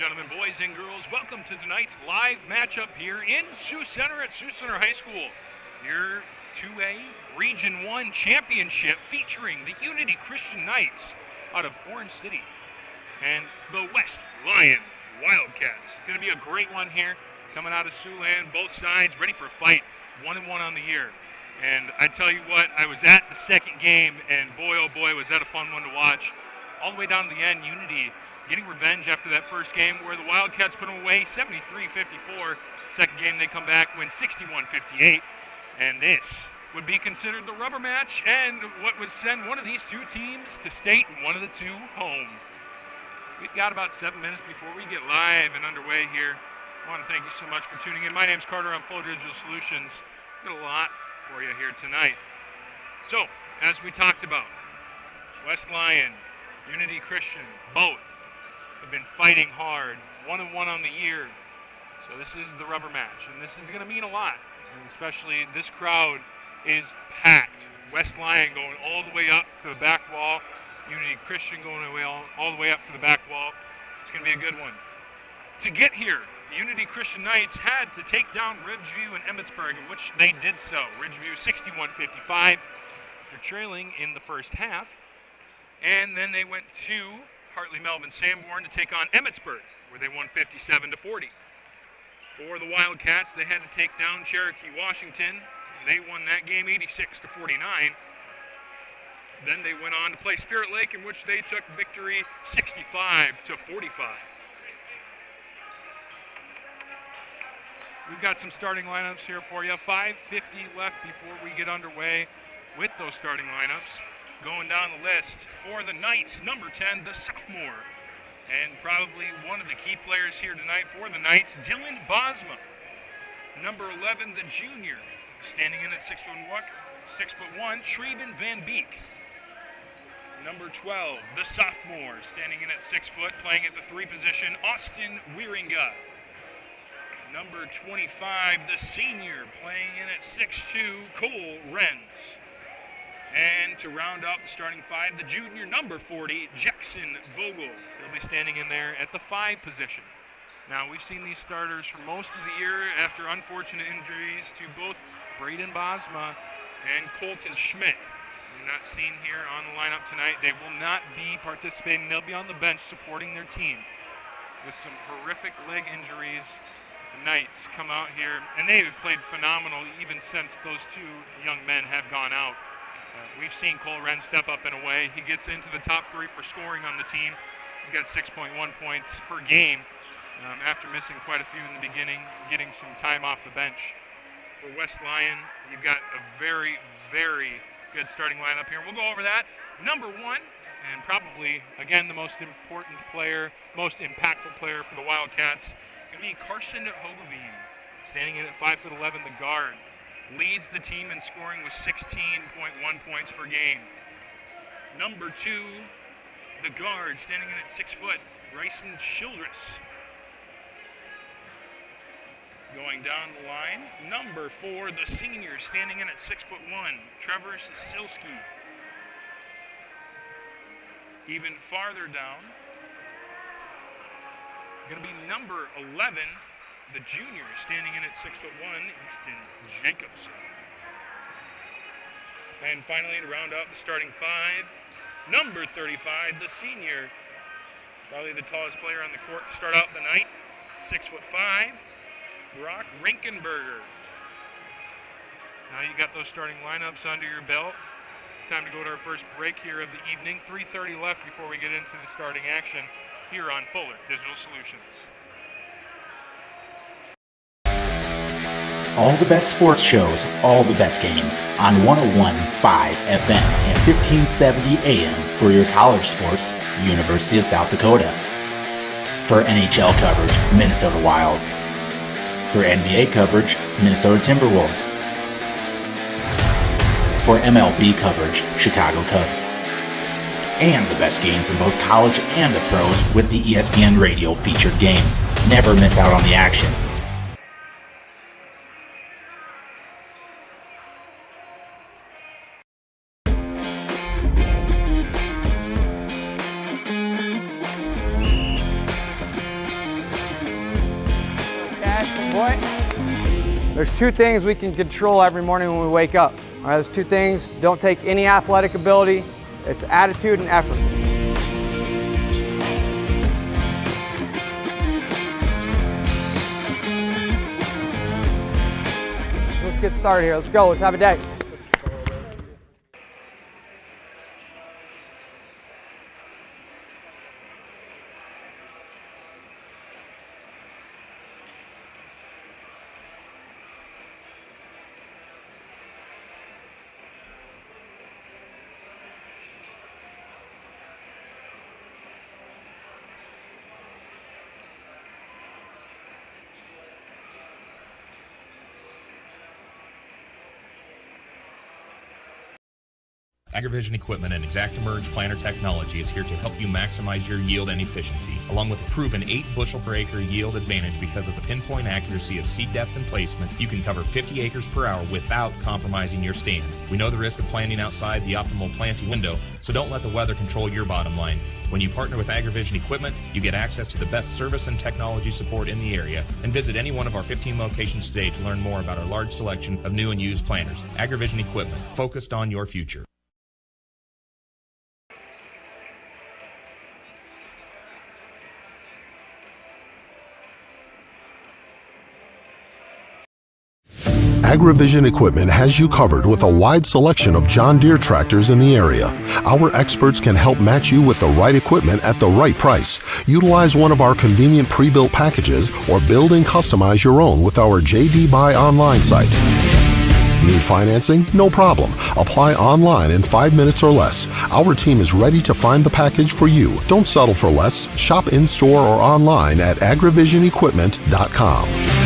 gentlemen, boys and girls, welcome to tonight's live matchup here in Sioux Center at Sioux Center High School. Your 2A Region 1 championship featuring the Unity Christian Knights out of Orange City and the West Lyon Wildcats. It's going to be a great one here coming out of Siouxland. Both sides ready for a fight, 1-1 on the year. And I tell you what, I was at the second game, and boy, oh boy, was that a fun one to watch. All the way down to the end, Unity getting revenge after that first game where the Wildcats put them away 73-54. Second game, they come back, win 61-58. And this would be considered the rubber match and what would send one of these two teams to state and one of the two home. We've got about 7 minutes before we get live and underway here. I want to thank you so much for tuning in. My name's Carter. I'm Flow Digital Solutions. Got a lot for you here tonight. So, as we talked about, West Lyon, Unity Christian, both have been fighting hard, 1-1 on the year. So this is the rubber match, and this is going to mean a lot. And especially this crowd is packed. West Lyon going all the way up to the back wall. Unity Christian going all the way up to the back wall. It's going to be a good one. To get here, the Unity Christian Knights had to take down Ridgeview and Emmitsburg, in which they did so. Ridgeview 61-55. They're trailing in the first half. And then they went to Hartley Melvin Sanborn to take on Emmitsburg, where they won 57-40. For the Wildcats, they had to take down Cherokee Washington. They won that game 86-49. Then they went on to play Spirit Lake, in which they took victory 65-45. We've got some starting lineups here for you. 5:50 left before we get underway with those starting lineups. Going down the list for the Knights, number 10, the sophomore. And probably one of the key players here tonight for the Knights, Dylan Bosma. Number 11, the junior, standing in at 6'1", Shreven Van Beek. Number 12, the sophomore, standing in at 6 foot, playing at the 3 position, Austin Wieringa. Number 25, the senior, playing in at 6'2", Cole Renz. And to round out the starting 5, the junior, number 40, Jackson Vogel. He'll be standing in there at the 5 position. Now, we've seen these starters for most of the year after unfortunate injuries to both Braden Bosma and Colton Schmidt. They're not seen here on the lineup tonight. They will not be participating. They'll be on the bench supporting their team. With some horrific leg injuries, the Knights come out here, and they've played phenomenal even since those two young men have gone out. We've seen Cole Wren step up in a way. He gets into the top 3 for scoring on the team. He's got 6.1 points per game after missing quite a few in the beginning, getting some time off the bench. For West Lyon, you've got a very, very good starting lineup here. We'll go over that. Number 1, and probably, again, the most important player, most impactful player for the Wildcats, going to be Carson Hogeveen, standing in at 5'11", the guard. Leads the team in scoring with 16.1 points per game. Number 2, the guard, standing in at 6 foot, Bryson Childress. Going down the line, number 4, the senior, standing in at 6'1", Trevor Silski. Even farther down, going to be number 11, the junior, standing in at 6'1", Easton Jacobson. And finally, to round out the starting 5, number 35, the senior, probably the tallest player on the court to start out the night, 6'5", Brock Rinkenberger. Now you got those starting lineups under your belt. It's time to go to our first break here of the evening. 3:30 left before we get into the starting action here on Fuller Digital Solutions. All the best sports shows, all the best games on 101.5 FM and 1570 AM for your college sports, University of South Dakota. For NHL coverage, Minnesota Wild. For NBA coverage, Minnesota Timberwolves. For MLB coverage, Chicago Cubs. And the best games in both college and the pros with the ESPN Radio featured games. Never miss out on the action. There's two things we can control every morning when we wake up. All right, those two things don't take any athletic ability. It's attitude and effort. Let's get started here. Let's go. Let's have a day. AgriVision Equipment and ExactEmerge planter technology is here to help you maximize your yield and efficiency, along with a proven 8 bushel per acre yield advantage because of the pinpoint accuracy of seed depth and placement. You can cover 50 acres per hour without compromising your stand. We know the risk of planting outside the optimal planting window, so don't let the weather control your bottom line. When you partner with AgriVision Equipment, you get access to the best service and technology support in the area. And visit any one of our 15 locations today to learn more about our large selection of new and used planters. AgriVision Equipment, focused on your future. AgriVision Equipment has you covered with a wide selection of John Deere tractors in the area. Our experts can help match you with the right equipment at the right price. Utilize one of our convenient pre-built packages or build and customize your own with our JD Buy online site. Need financing? No problem. Apply online in 5 minutes or less. Our team is ready to find the package for you. Don't settle for less. Shop in-store or online at agrivisionequipment.com.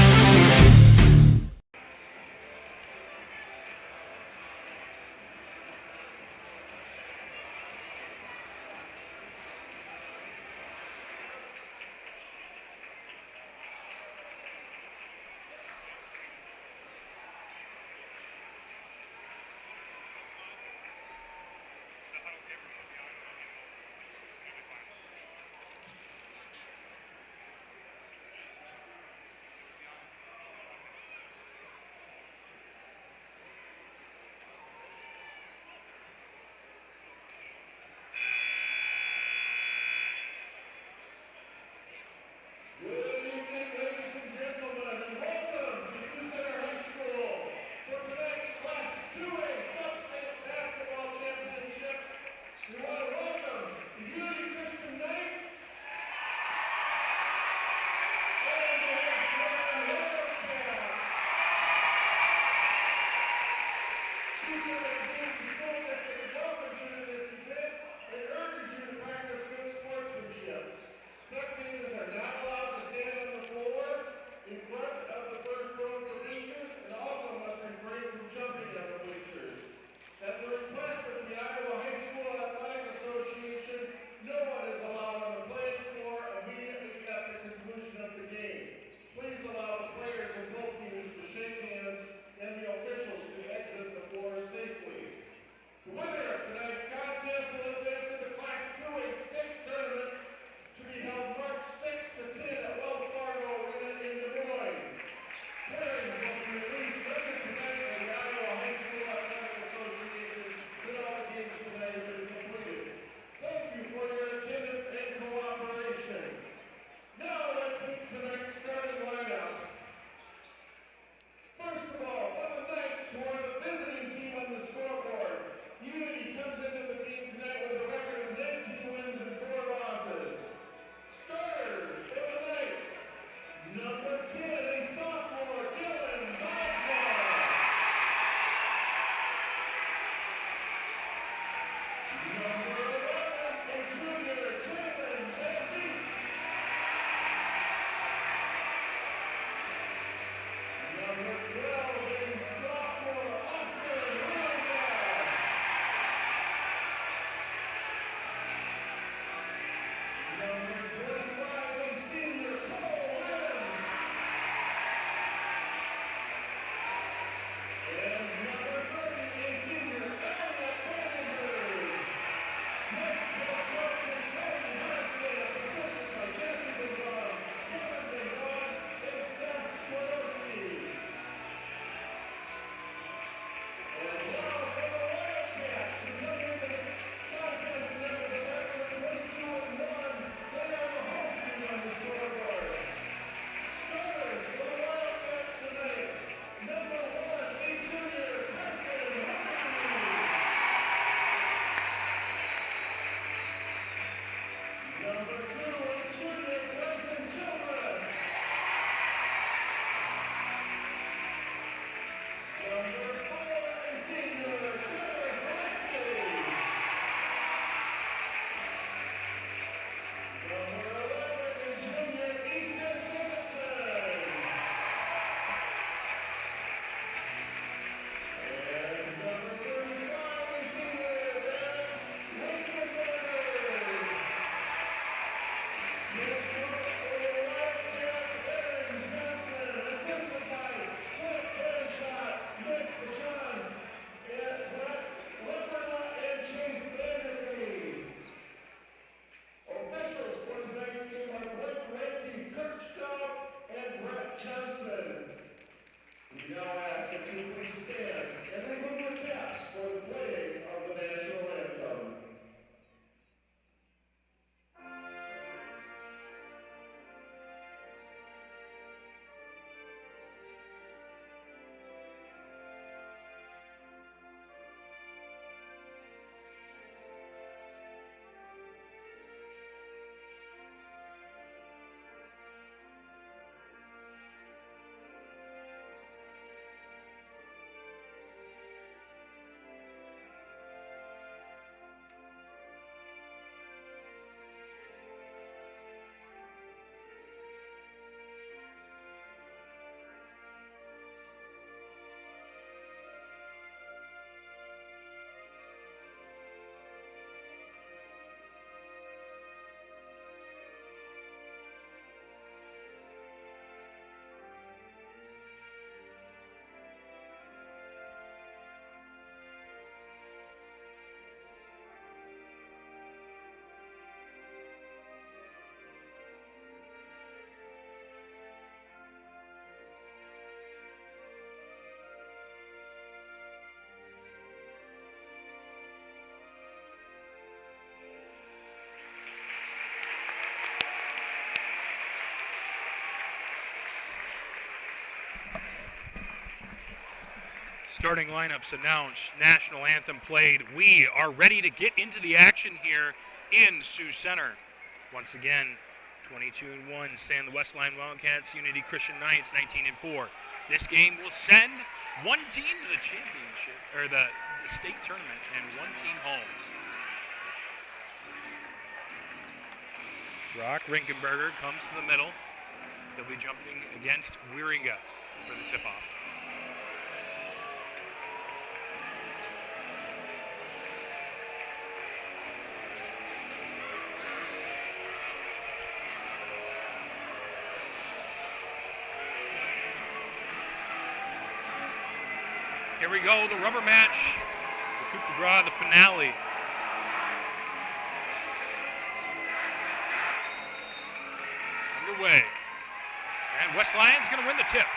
and the officials to exit the floor safely. Starting lineups announced, national anthem played. We are ready to get into the action here in Sioux Center. Once again, 22-1, stand the Westline Wildcats, Unity Christian Knights, 19-4. This game will send one team to the championship, or the state tournament, and one team home. Brock Rinkenberger comes to the middle. He'll be jumping against Wieringa for the tip-off. Here we go, the rubber match, the coup de grace, the finale. Underway. And West Lyon's going to win the tip.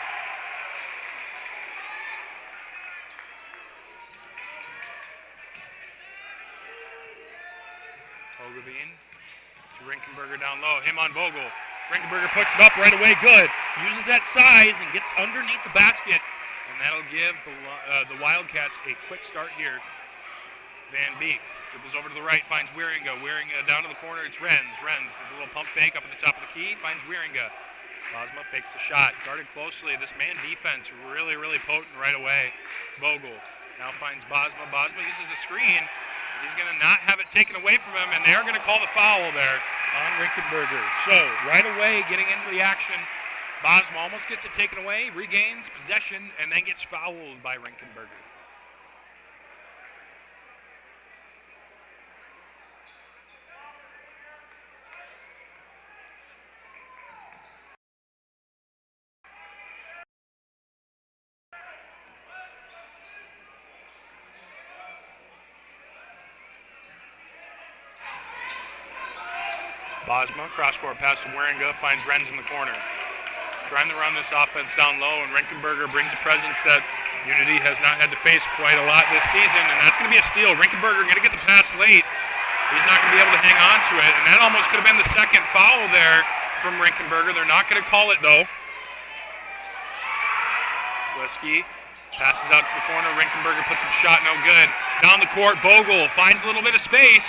Ogilvien to Rinkenberger down low, him on Vogel. Rinkenberger puts it up right away, good. Uses that size and gets underneath the basket. And that'll give the Wildcats a quick start here. Van Beek dribbles over to the right, finds Wieringa. Wieringa down to the corner, it's Renz. Renz, a little pump fake up at the top of the key, finds Wieringa. Bosma fakes the shot, guarded closely. This man defense really, really potent right away. Vogel now finds Bosma. Bosma uses the screen. He's going to not have it taken away from him, and they're going to call the foul there on Rinkenberger. So, right away, getting into the action. Bosma almost gets it taken away, regains possession, and then gets fouled by Rinkenberger. Bosma, cross-court pass to Wieringa, finds Renz in the corner. Trying to run this offense down low, and Rinkenberger brings a presence that Unity has not had to face quite a lot this season, and that's going to be a steal. Rinkenberger going to get the pass late. He's not going to be able to hang on to it, and that almost could have been the second foul there from Rinkenberger. They're not going to call it, though. Swiskey passes out to the corner. Rinkenberger puts up a shot, no good. Down the court, Vogel finds a little bit of space,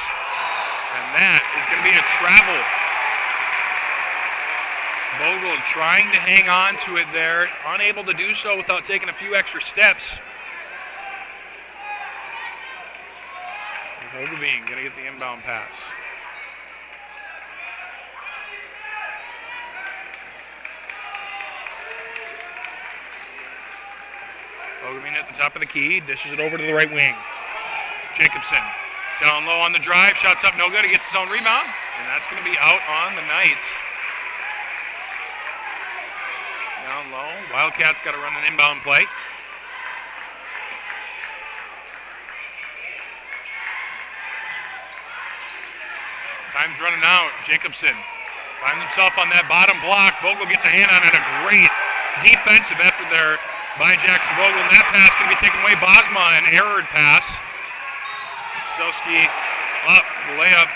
and that is going to be a travel. Vogel trying to hang on to it there, unable to do so without taking a few extra steps. Ogilvien going to get the inbound pass. Ogilvien at the top of the key, dishes it over to the right wing. Jacobson down low on the drive, shots up, no good. He gets his own rebound, and that's going to be out on the Knights. Down low, Wildcats got to run an inbound play. Time's running out. Jacobson finds himself on that bottom block. Vogel gets a hand on it. A great defensive effort there by Jackson Vogel. And that pass going to be taken away. Bosma, an errored pass. Selski up, the layup.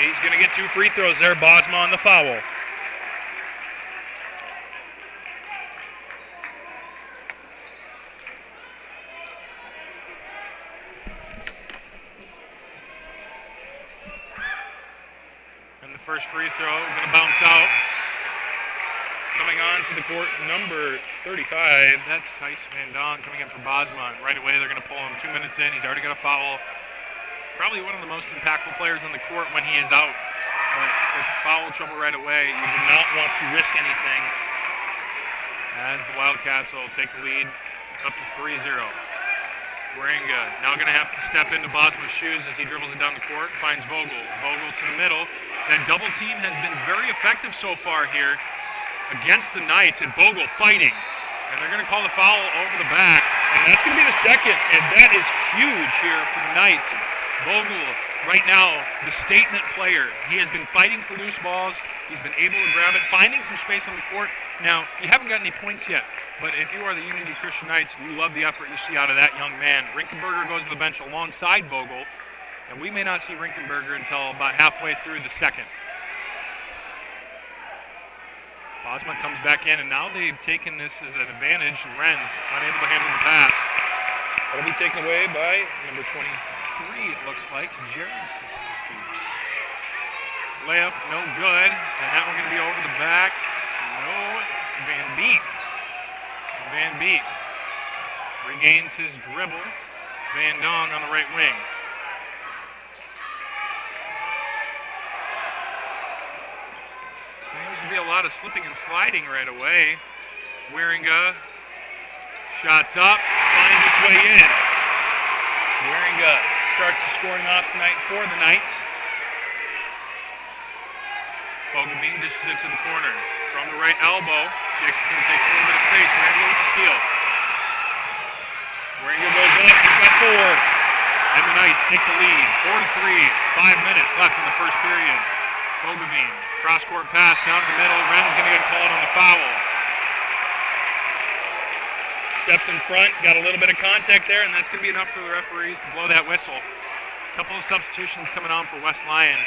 He's going to get 2 free throws there. Bosma on the foul. First free throw, going to bounce out. Coming on to the court, number 35. That's Tyson Van Don coming in for Bosma. Right away, they're going to pull him 2 minutes in. He's already got a foul. Probably one of the most impactful players on the court when he is out. But with foul trouble right away, you do not want to risk anything. As the Wildcats will take the lead up to 3-0. Wieringa now going to have to step into Bosma's shoes as he dribbles it down the court. Finds Vogel. Vogel to the middle. That double team has been very effective so far here against the Knights, and Vogel fighting. And they're going to call the foul over the back. And that's going to be the second, and that is huge here for the Knights. Vogel, right now, the statement player. He has been fighting for loose balls. He's been able to grab it, finding some space on the court. Now, you haven't got any points yet, but if you are the Unity Christian Knights, you love the effort you see out of that young man. Rinkenberger goes to the bench alongside Vogel, and we may not see Rinkenberger until about halfway through the second. Bosma comes back in, and now they've taken this as an advantage, and Renz unable to handle the pass. That'll be taken away by number 23, it looks like, Jared Sisowski. Layup, no good. And that one going to be over the back. No, Van Beek. Van Beek regains his dribble. Van Dong on the right wing. Seems to be a lot of slipping and sliding right away. Wieringa shots up, finds its way in. Wieringa starts the scoring off tonight for the Knights. Bogomine dishes it to the corner. From the right elbow, Jacobson takes a little bit of space. Wieringa with the steal. Wieringa goes up, he's got 4. And the Knights take the lead. 4-3, 5 minutes left in the first period. Bogomine, cross-court pass down the middle. Wren's going to get called on the foul. Stepped in front, got a little bit of contact there, and that's going to be enough for the referees to blow that whistle. A couple of substitutions coming on for West Lyon.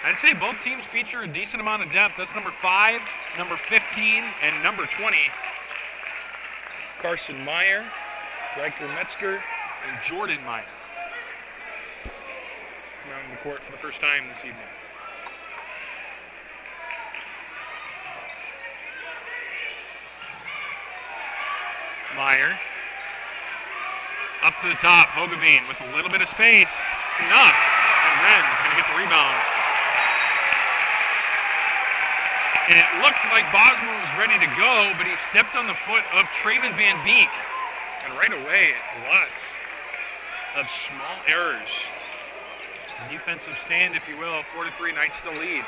I'd say both teams feature a decent amount of depth. That's number 5, number 15, and number 20. Carson Meyer, Riker Metzger, and Jordan Meyer coming out on the court for the first time this evening. Meyer up to the top. Hogeveen with a little bit of space. It's enough. And Ren's going to get the rebound. And it looked like Bosma was ready to go, but he stepped on the foot of Traven Van Beek. And right away, lots of small errors. Defensive stand, if you will. 4-3, Knights still lead.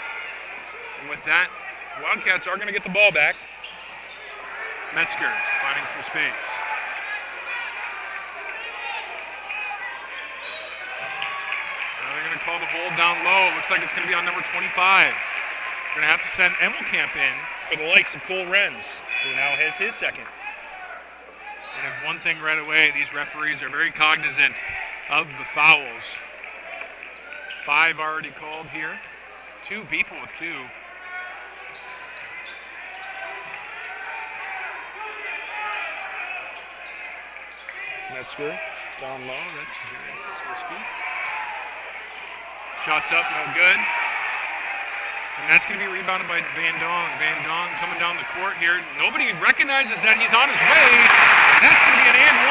And with that, Wildcats are going to get the ball back. Metzger finding some space. Now they're going to call the hold down low. It looks like it's going to be on number 25. They're going to have to send Emmelkamp in for the likes of Cole Renz, who now has his second. And if one thing right away, these referees are very cognizant of the fouls. 5 already called here. 2 people with 2. Metzger down low. That's Jared Sisowski. Shots up, no good. And that's going to be rebounded by Van Dong. Van Dong coming down the court here. Nobody recognizes that he's on his way. And that's going to be an and 1.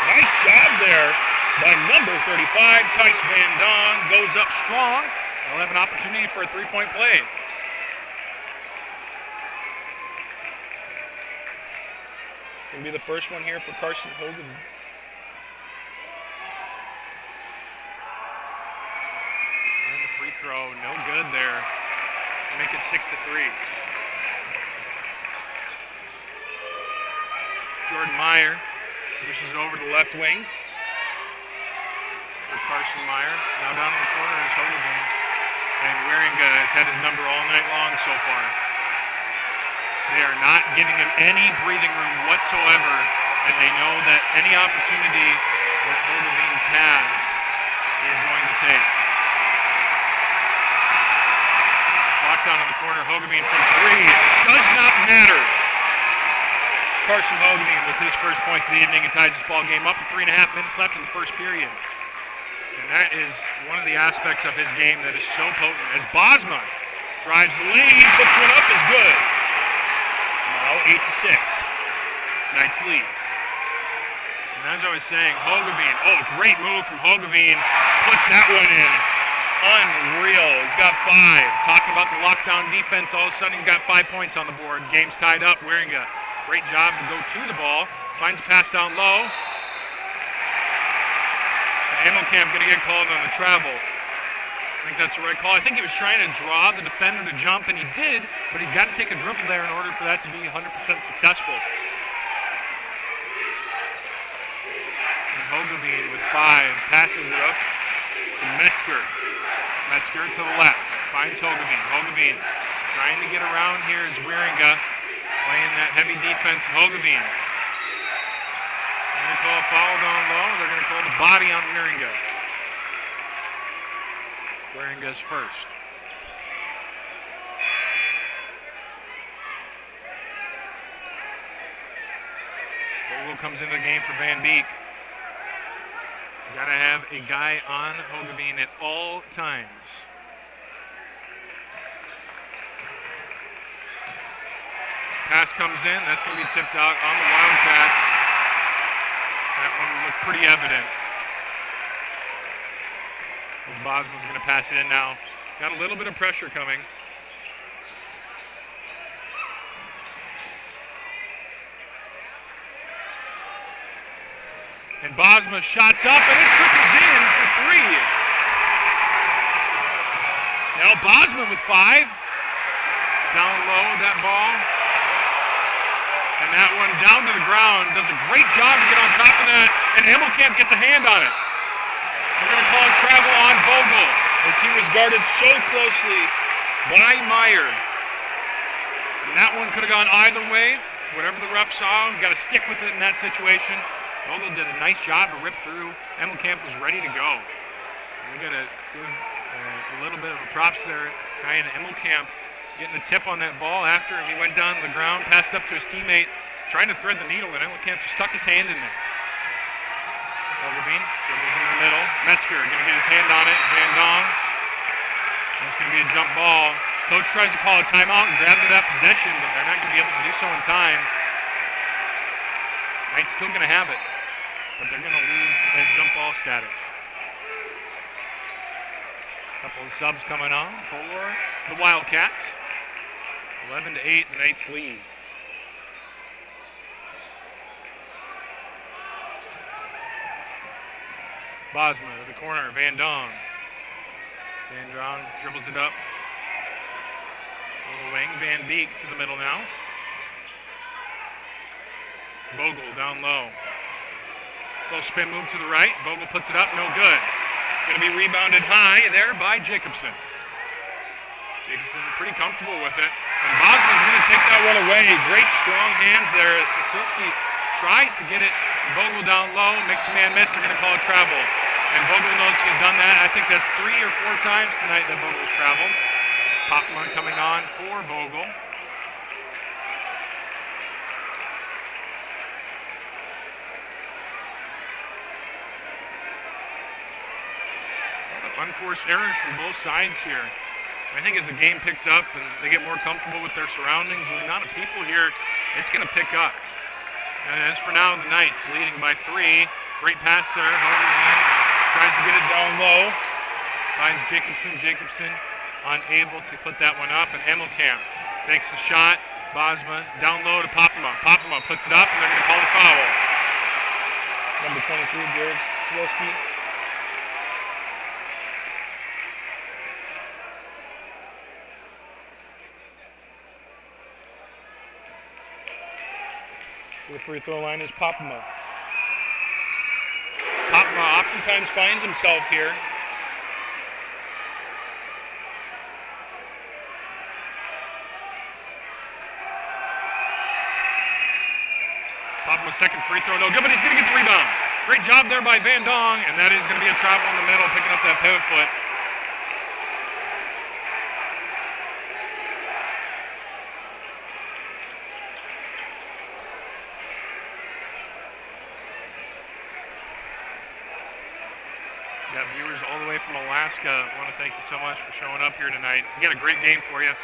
Nice job there by number 35. Tice Van Dong goes up strong. They'll have an opportunity for a 3-point play. Going to be the first one here for Carson Hogan. And the free throw, no good there. Make it 6-3. Jordan Meyer pushes it over to the left wing. For Carson Meyer. Now down in the corner is Hogan. And Wieringa has had his number all night long so far. They are not giving him any breathing room whatsoever, and they know that any opportunity that Hogebeans has is going to take. Lockdown in the corner, Hogebeen from 3. Does not matter. Carson Hogebeen with his first points of the evening and ties this ball game up with 3.5 minutes left in the first period. And that is one of the aspects of his game that is so potent. As Bosma drives the lead, puts one up, is good. Now 8-6. Knights lead. And as I was saying, Hogeveen, great move from Hogeveen. Puts that one in. Unreal. He's got 5. Talking about the lockdown defense, all of a sudden he's got 5 points on the board. Game's tied up. Wieringa, great job to go to the ball. Finds a pass down low. Emmelkamp going to get called on the travel. I think that's the right call. I think he was trying to draw the defender to jump, and he did, but he's got to take a dribble there in order for that to be 100% successful. And Hogeveen with 5 passes it up to Metzger. Metzger to the left, finds Hogeveen. Hogeveen trying to get around here is Wieringa, playing that heavy defense. Hogeveen. They're going to call a foul down low. They're going to call the body on Wieringa. Wieringa's first. They will Vogel comes into the game for Van Beek. You gotta have a guy on Hogeveen at all times. Pass comes in. That's going to be tipped out on the Wildcats. That one looked pretty evident. As Bosman's going to pass it in now. Got a little bit of pressure coming. And Bosma shots up, and it trickles in for 3. Now Bosma with 5. Down low, that ball. And that one down to the ground. Does a great job to get on top of that. And Himmelkamp gets a hand on it. We're going to call it travel on Vogel as he was guarded so closely by Meyer. And that one could have gone either way. Whatever the ref saw, you got to stick with it in that situation. Vogel did a nice job to rip through. Himmelkamp was ready to go. We got to give a little bit of a props there. Guy in Himmelkamp getting a tip on that ball after he went down to the ground, passed up to his teammate, trying to thread the needle, and Himmelkamp just stuck his hand in there. Hogeveen dribbles in the middle. Metzger going to get his hand on it. Van Dong. It's going to be a jump ball. Coach tries to call a timeout and grab that possession, but they're not going to be able to do so in time. Knight's still going to have it, but they're going to lose that jump ball status. Couple of subs coming on for the Wildcats. 11-8, the Knights lead. Bosma to the corner, Van Dong. Van Dong dribbles it up. Over the wing, Van Beek to the middle now. Vogel down low. Little spin move to the right. Vogel puts it up, no good. Going to be rebounded high there by Jacobson. Jacobson pretty comfortable with it. And Bosma's going to take that one away. Great strong hands there as Sosilski tries to get it. Vogel down low, makes a man miss. They're going to call it travel. And Vogel knows he's done that. I think that's 3 or 4 times tonight that Vogel's traveled. Poplar coming on for Vogel. Unforced errors from both sides here. I think as the game picks up and they get more comfortable with their surroundings and the amount of people here, it's going to pick up. And as for now, the Knights leading by 3. Great pass there. Tries to get it down low. Finds Jacobson. Jacobson unable to put that one up. And Himmelkamp makes the shot. Bosma down low to Popema. Popema puts it up and they're going to call the foul. Number 23, Jared Swilski. The free throw line is Popema. Popema oftentimes finds himself here. Popema's second free throw, no good, but he's going to get the rebound. Great job there by Van Dong, and that is going to be a travel in the middle, picking up that pivot foot. Yeah, viewers all the way from Alaska, I want to thank you so much for showing up here tonight. We got a great game for you.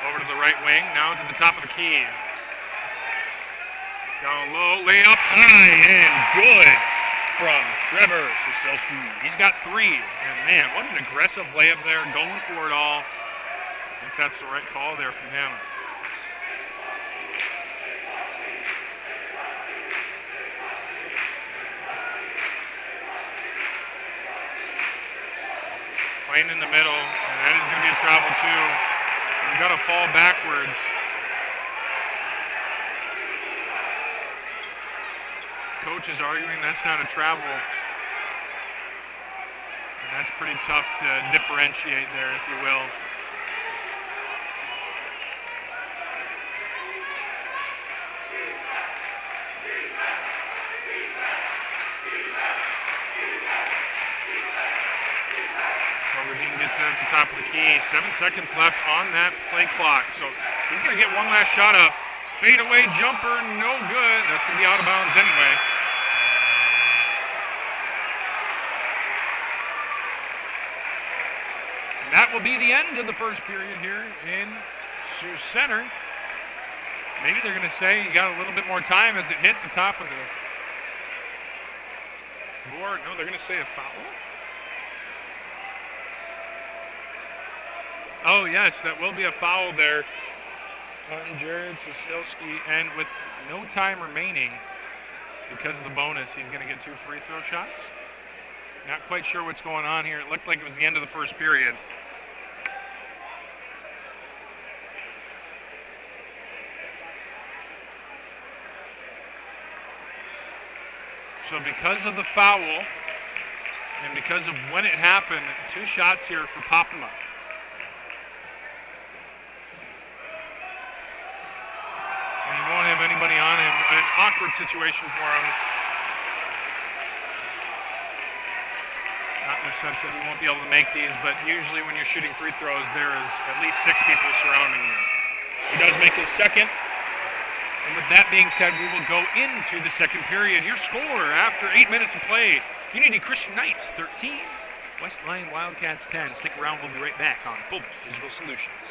Over to the right wing, now to the top of the key. Down low, layup high and good from Trevor Sosilski. He's got 3, and man, what an aggressive layup there, going for it all. I think that's the right call there from him. Playing in the middle, and that is going to be a travel too. You've got to fall backwards. Coach is arguing that's not a travel. And that's pretty tough to differentiate there, if you will. Gets it at the top of the key. 7 seconds left on that play clock. So he's going to get one last shot up Fadeaway jumper, no good. That's going to be out of bounds anyway. And that will be the end of the first period here in Sioux Center. Maybe they're going to say you got a little bit more time as it hit the top of the board. No, they're going to say a foul. Oh, yes, that will be a foul there on Jared Sosilski. And with no time remaining, because of the bonus, he's going to get 2 free throw shots. Not quite sure what's going on here. It looked like it was the end of the first period. So because of the foul and because of when it happened, 2 shots here for Popema. And he won't have anybody on him. An awkward situation for him. Not in the sense that he won't be able to make these, but usually when you're shooting free throws, there is at least 6 people surrounding you. He does make his second. And with that being said, we will go into the second period. Your score after 8 minutes of play, Unity Christian Knights 13, West Lyon Wildcats 10. Stick around, we'll be right back on Full Digital Solutions.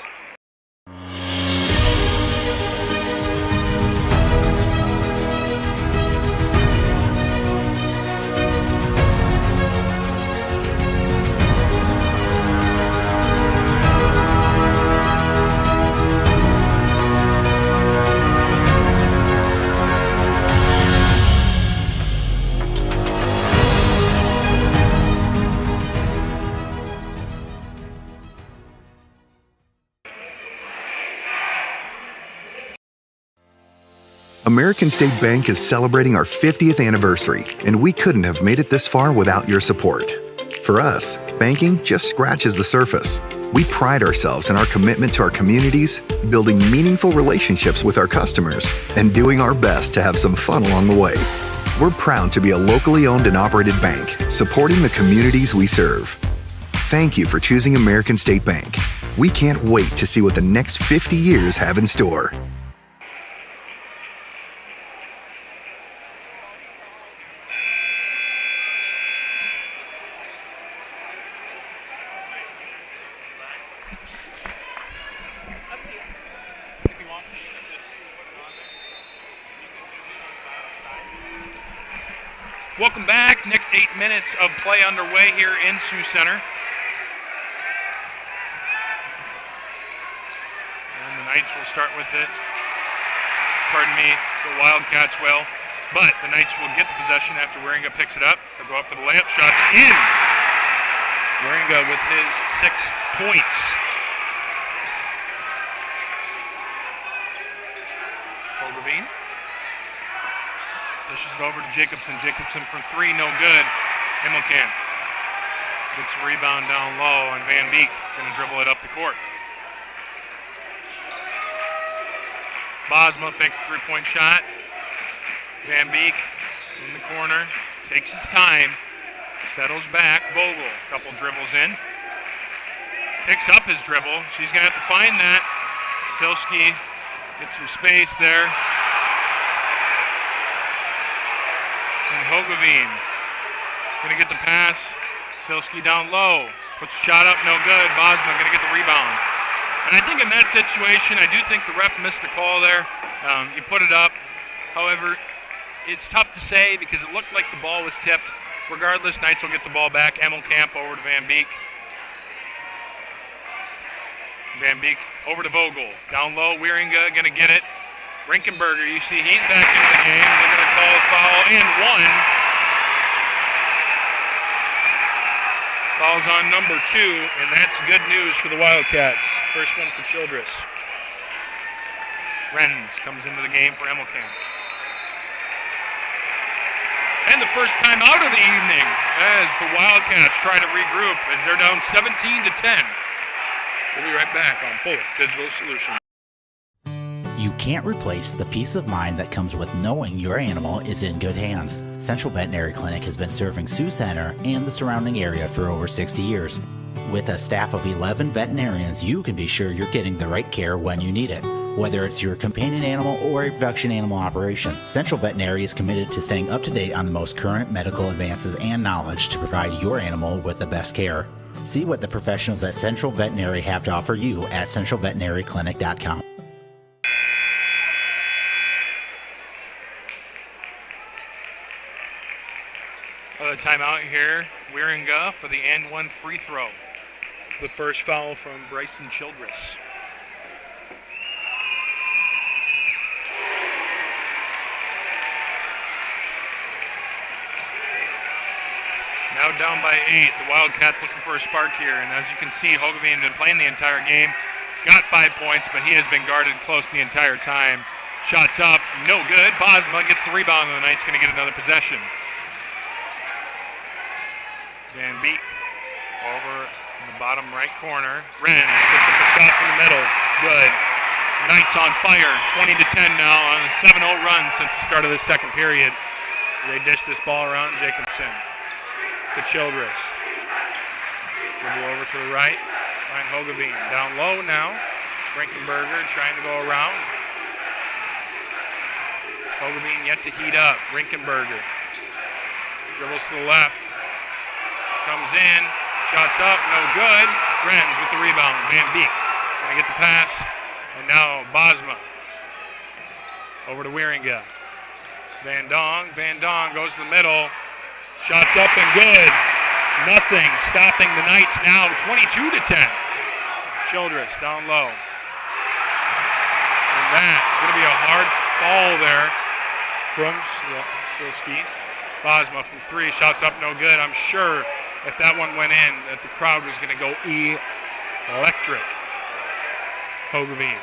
American State Bank is celebrating our 50th anniversary, and we couldn't have made it this far without your support. For us, banking just scratches the surface. We pride ourselves in our commitment to our communities, building meaningful relationships with our customers, and doing our best to have some fun along the way. We're proud to be a locally owned and operated bank, supporting the communities we serve. Thank you for choosing American State Bank. We can't wait to see what the next 50 years have in store. Welcome back. Next 8 minutes of play underway here in Sioux Center. And the Knights will start with it. Pardon me, the Wildcats will. But the Knights will get the possession after Waringa picks it up. They'll go up for the layup. Shots in. Waringa with his 6 points. Fogelveen. Dishes it over to Jacobson. Jacobson from 3, no good. Himmelkamp gets a rebound down low, and Van Beek going to dribble it up the court. Bosma fakes a 3-point shot. Van Beek in the corner, takes his time, settles back. Vogel, a couple dribbles in. Picks up his dribble. She's going to have to find that. Silsky gets some space there. And Hogeveen is going to get the pass. Silsky down low. Puts a shot up, no good. Bosma going to get the rebound. And I think in that situation, I do think the ref missed the call there. You put it up. However, it's tough to say because it looked like the ball was tipped. Regardless, Knights will get the ball back. Himmelkamp over to Van Beek. Van Beek over to Vogel. Down low, Wieringa going to get it. Rinkenberger, you see he's back into the game. They're going to call a foul and 1. Foul's on number 2, and that's good news for the Wildcats. First one for Childress. Renz comes into the game for Himmelkamp. And the first time out of the evening as the Wildcats try to regroup as they're down 17-10. We'll be right back on Full Digital Solutions. You can't replace the peace of mind that comes with knowing your animal is in good hands. Central Veterinary Clinic has been serving Sioux Center and the surrounding area for over 60 years. With a staff of 11 veterinarians, you can be sure you're getting the right care when you need it. Whether it's your companion animal or a production animal operation, Central Veterinary is committed to staying up to date on the most current medical advances and knowledge to provide your animal with the best care. See what the professionals at Central Veterinary have to offer you at centralveterinaryclinic.com. Another timeout here. Wieringa for the and one free throw. The first foul from Bryson Childress. Now down by 8. The Wildcats looking for a spark here. And as you can see, Hogeveen has been playing the entire game. He's got 5 points, but he has been guarded close the entire time. Shots up, no good. Bosma gets the rebound, and the Knights going to get another possession. Van Beek over in the bottom right corner. Renz puts up a shot from the middle. Good. Knights on fire. 20-10 now on a 7-0 run since the start of the second period. They dish this ball around. Jacobson to Childress. Dribble over to the right. Find Hogeveen. Down low now. Rinkenberger trying to go around. Hogeveen yet to heat up. Rinkenberger dribbles to the left. Comes in. Shots up. No good. Renz with the rebound. Van Beek going to get the pass. And now Bosma. Over to Wieringa. Van Dong. Van Dong goes to the middle. Shots up and good. Nothing stopping the Knights now. 22-10. Childress down low. And that going to be a hard fall there from Silsky. Bosma from 3. Shots up no good. I'm sure if that one went in that the crowd was going to go electric. Hogeveen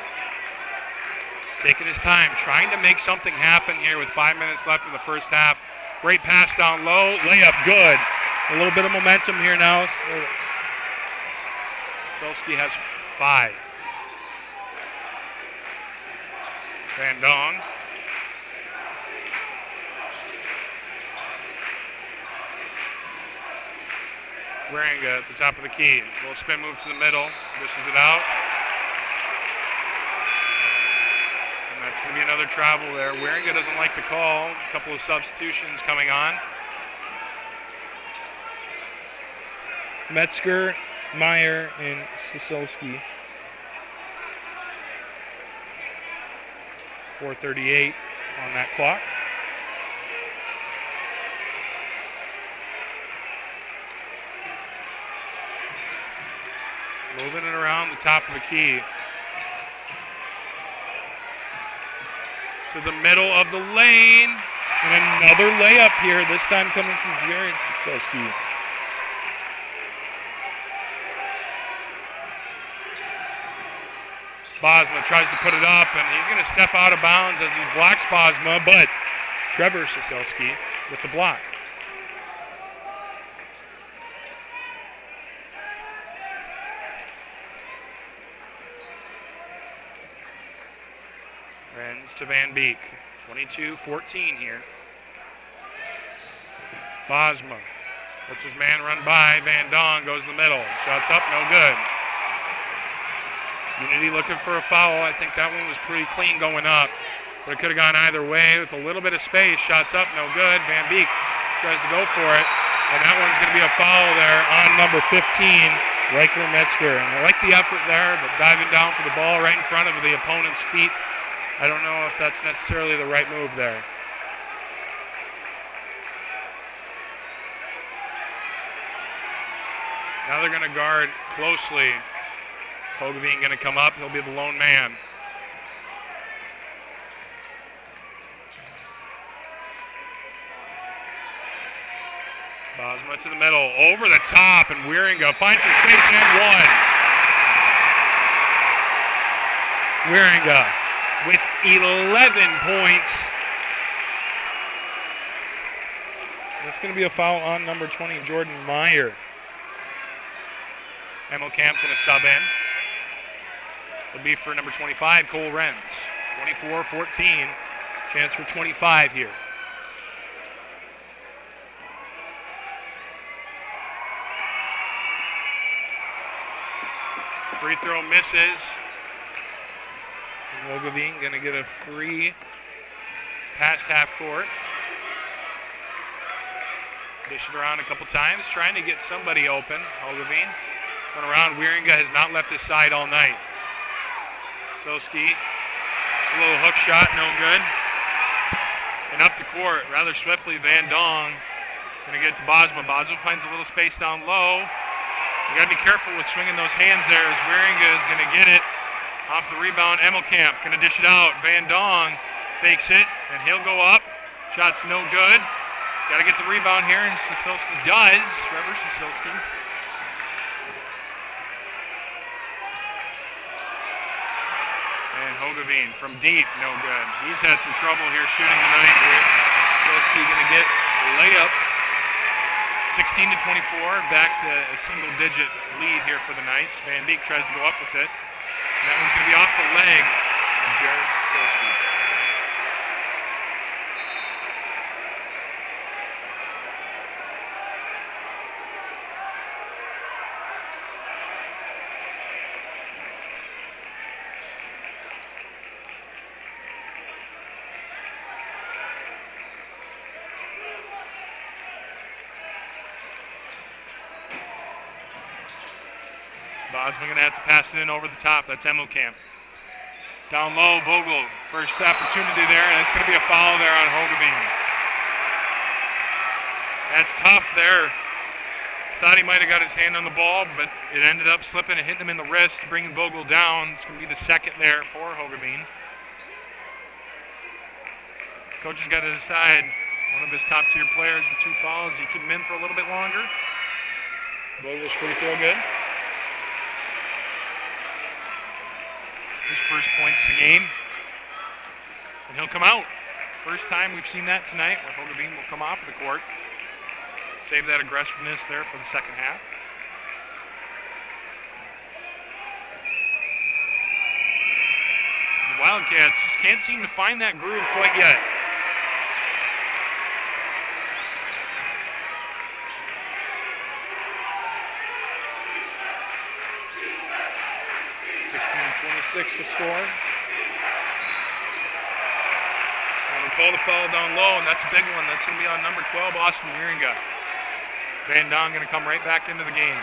taking his time, trying to make something happen here with 5 minutes left in the first half. Great pass down low, layup good. A little bit of momentum here now. Solsky has 5. Van Dong. Wieringa at the top of the key. Little spin move to the middle. Dishes it out. And that's going to be another travel there. Wieringa doesn't like the call. A couple of substitutions coming on. Metzger, Meyer, and Sisolski. 4:38 on that clock. Moving it around the top of the key. To the middle of the lane. And another layup here, this time coming from Jared Sisolski. Bosma tries to put it up, and he's going to step out of bounds as he blocks Bosma, but Trevor Sisolski with the block. Renz to Van Beek. 22-14 here. Bosma lets his man run by. Van Dong goes to the middle. Shots up, no good. Unity looking for a foul. I think that one was pretty clean going up. But it could have gone either way with a little bit of space. Shots up, no good. Van Beek tries to go for it. And that one's going to be a foul there on number 15, Reichler Metzger. And I like the effort there, but diving down for the ball right in front of the opponent's feet, I don't know if that's necessarily the right move there. Now they're going to guard closely. Hogeveen going to come up. He'll be the lone man. Bosma to the middle. Over the top, and Wieringa finds some space and one. Wieringa with 11 points. That's going to be a foul on number 20, Jordan Meyer. Emil Camp going to sub in. It'll be for number 25, Cole Renz. 24-14. Chance for 25 here. Free throw misses. Hogeveen going to get a free past half court. Dish it around a couple times, trying to get somebody open. Hogeveen going around. Wieringa has not left his side all night. Soski, a little hook shot, no good. And up the court, rather swiftly, Van Dong going to get to Bosma. Bosma finds a little space down low. You got to be careful with swinging those hands there as Wieringa is going to get it. Off the rebound, Emmelkamp going to dish it out. Van Dong fakes it, and he'll go up. Shot's no good. Got to get the rebound here, and Sisilski does. Trevor Sisilski. And Hogeveen from deep, no good. He's had some trouble here shooting tonight. Sisilski going to get a layup. 16-24, back to a single-digit lead here for the Knights. Van Beek tries to go up with it. That one's going to be off the leg of Jared Sisilski. Bosma going to have to pass it in over the top. That's Emmelkamp. Down low, Vogel. First opportunity there, and it's going to be a foul there on Hogeveen. That's tough there. Thought he might have got his hand on the ball, but it ended up slipping and hitting him in the wrist, bringing Vogel down. It's going to be the second there for Hogeveen. Coach has got to decide one of his top-tier players with 2 fouls. You keep him in for a little bit longer. Vogel's free throw good. His first points of the game. And he'll come out. First time we've seen that tonight, where Hogeveen will come off of the court. Save that aggressiveness there for the second half. The Wildcats just can't seem to find that groove quite yet. To score. And we call the foul down low, and that's a big one. That's going to be on number 12, Austin Wieringa. Van Dong going to come right back into the game.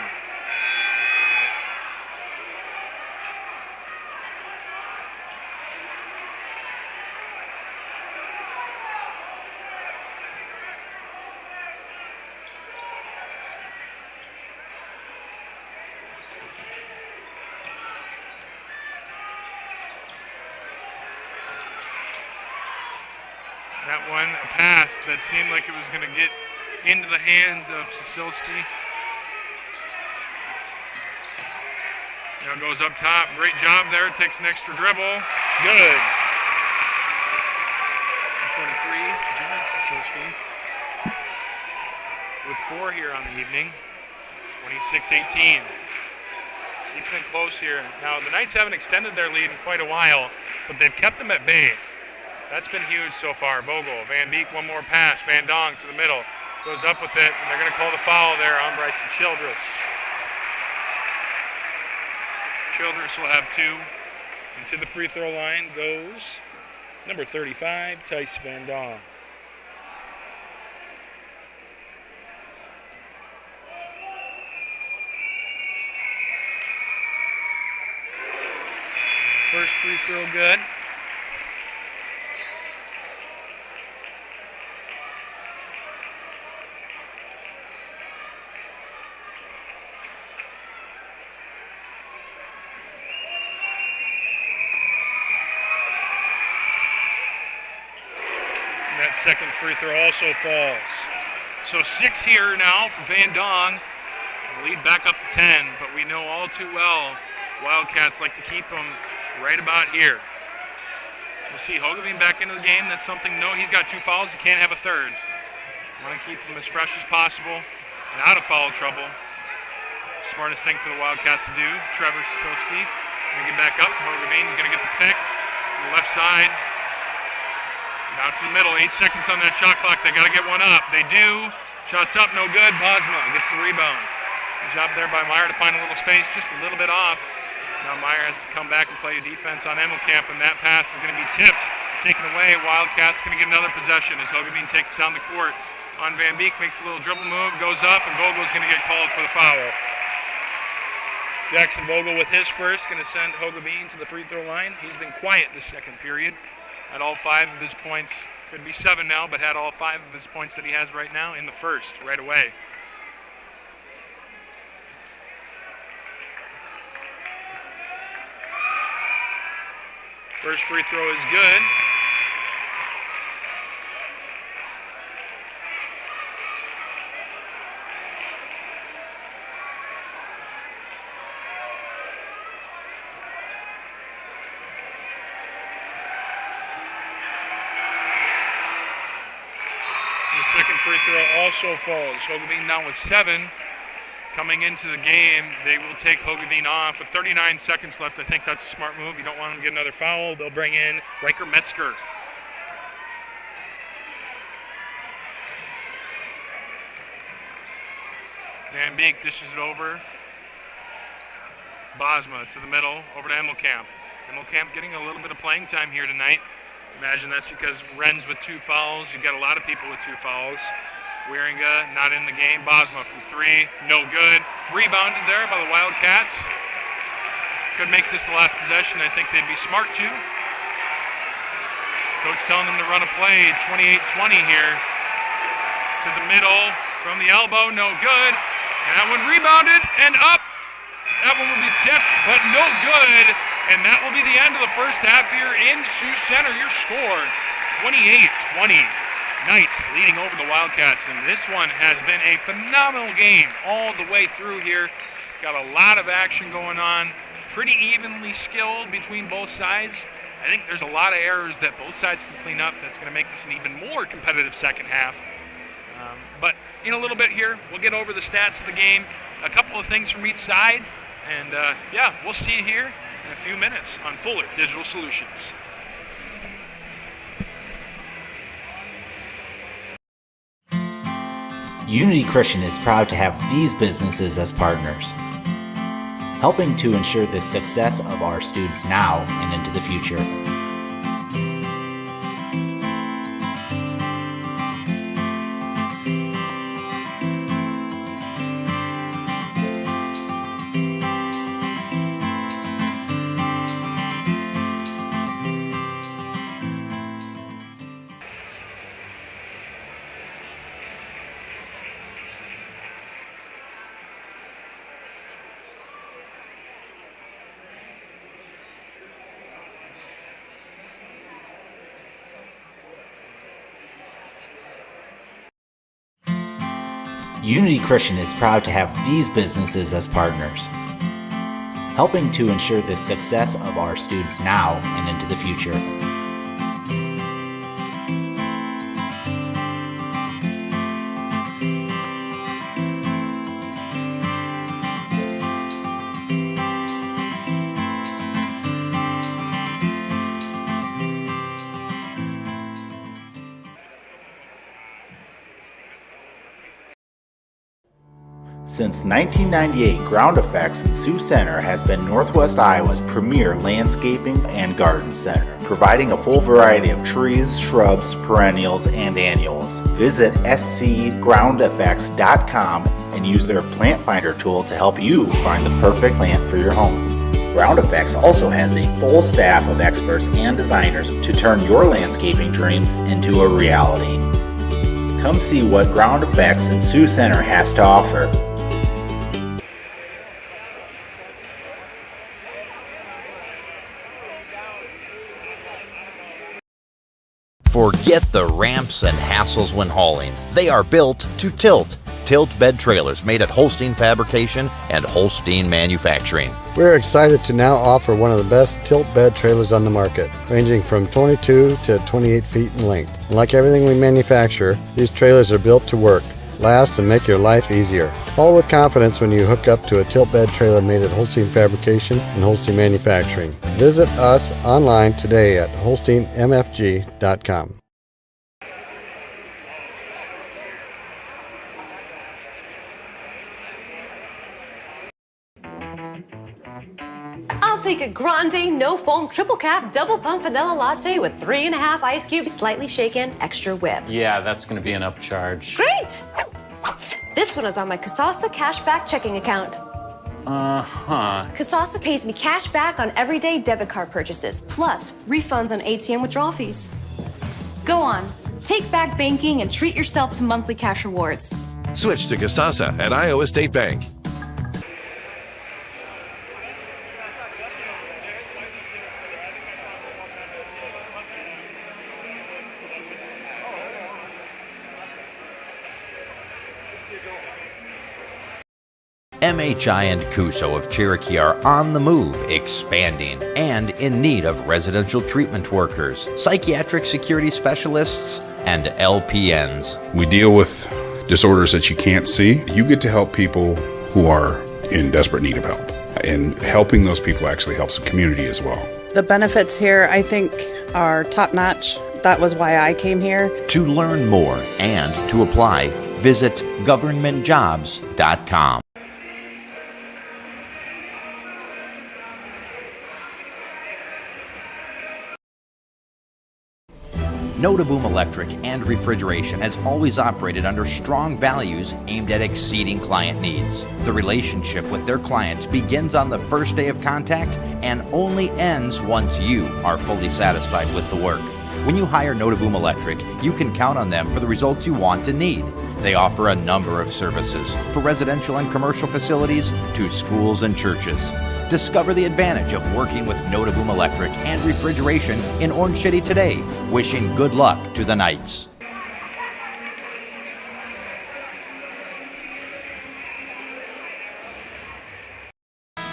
That one, a pass that seemed like it was going to get into the hands of Sisilski. Now goes up top. Great job there. Takes an extra dribble. Good. 23, Jared Sisilski. With 4 here on the evening. 26-18. Keeping it close here. Now, the Knights haven't extended their lead in quite a while, but they've kept them at bay. That's been huge so far. Vogel, Van Beek, one more pass. Van Dong to the middle. Goes up with it, and they're going to call the foul there on Bryson Childress. Childress will have 2. And to the free throw line goes number 35, Tice Van Dong. First free throw good. That second free throw also falls. So 6 here now for Van Dong. Lead back up to 10, but we know all too well Wildcats like to keep them right about here. We'll see Hogeveen back into the game. That's something, no, he's got 2 fouls. He can't have a third. Want to keep him as fresh as possible and out of foul trouble. Smartest thing for the Wildcats to do. Trevor Sisilski going to get back up to Hogeveen. He's going to get the pick on the left side. Out to the middle, 8 seconds on that shot clock. They got to get one up. They do. Shots up, no good. Bosma gets the rebound. Good job there by Meyer to find a little space, just a little bit off. Now Meyer has to come back and play defense on Emmelkamp, and that pass is going to be tipped, taken away. Wildcats going to get another possession as Hogeveen takes it down the court on Van Beek, makes a little dribble move, goes up, and Vogel's going to get called for the foul. Jackson Vogel with his first, going to send Hogeveen to the free throw line. He's been quiet this second period. Had all 5 of his points, could be 7 now, but had all 5 of his points that he has right now in the first, right away. First free throw is good. The second free throw also falls. Hogeveen now with 7. Coming into the game, they will take Hogeveen off with 39 seconds left. I think that's a smart move. You don't want them to get another foul. They'll bring in Riker Metzger. Van Beek dishes it over. Bosma to the middle, over to Emmelkamp. Emmelkamp getting a little bit of playing time here tonight. Imagine that's because Wren's with 2 fouls. You've got a lot of people with 2 fouls. Wieringa not in the game. Bosma from 3, no good. Rebounded there by the Wildcats. Could make this the last possession. I think they'd be smart to. Coach telling them to run a play. 28-20 here. To the middle, from the elbow, no good. And that one rebounded and up. That one will be tipped, but no good. And that will be the end of the first half here in Sioux Center. Your score, 28-20. Knights leading over the Wildcats, and this one has been a phenomenal game all the way through here. Got a lot of action going on, pretty evenly skilled between both sides. I think there's a lot of errors that both sides can clean up that's going to make this an even more competitive second half. But in a little bit here, we'll get over the stats of the game, a couple of things from each side, and yeah, we'll see you here in a few minutes on Fuller Digital Solutions. Unity Christian is proud to have these businesses as partners, helping to ensure the success of our students now and into the future. Unity Christian is proud to have these businesses as partners, helping to ensure the success of our students now and into the future. Since 1998, Ground Effects in Sioux Center has been Northwest Iowa's premier landscaping and garden center, providing a full variety of trees, shrubs, perennials, and annuals. Visit scgroundeffects.com and use their plant finder tool to help you find the perfect plant for your home. Ground Effects also has a full staff of experts and designers to turn your landscaping dreams into a reality. Come see what Ground Effects in Sioux Center has to offer. Forget the ramps and hassles when hauling. They are built to tilt. Tilt bed trailers made at Holstein Fabrication and Holstein Manufacturing. We're excited to now offer one of the best tilt bed trailers on the market, ranging from 22 to 28 feet in length. And like everything we manufacture, these trailers are built to work, last, and make your life easier. All with confidence when you hook up to a tilt bed trailer made at Holstein Fabrication and Holstein Manufacturing. Visit us online today at holsteinmfg.com. A I'll take a grande, no foam, triple cap, double pump vanilla latte with 3.5 ice cubes, slightly shaken, extra whip. Yeah, that's going to be an upcharge. Great! This one is on my Kasasa cashback checking account. Kasasa pays me cash back on everyday debit card purchases, plus refunds on ATM withdrawal fees. Go on, take back banking and treat yourself to monthly cash rewards. Switch to Kasasa at Iowa State Bank. MHI and Cuso of Cherokee are on the move, expanding, and in need of residential treatment workers, psychiatric security specialists, and LPNs. We deal with disorders that you can't see. You get to help people who are in desperate need of help. And helping those people actually helps the community as well. The benefits here, I think, are top-notch. That was why I came here. To learn more and to apply, visit governmentjobs.com. Notaboom Electric and Refrigeration has always operated under strong values aimed at exceeding client needs. The relationship with their clients begins on the first day of contact and only ends once you are fully satisfied with the work. When you hire Notaboom Electric, you can count on them for the results you want and need. They offer a number of services for residential and commercial facilities to schools and churches. Discover the advantage of working with Notaboom Electric and Refrigeration in Orange City today. Wishing good luck to the Knights.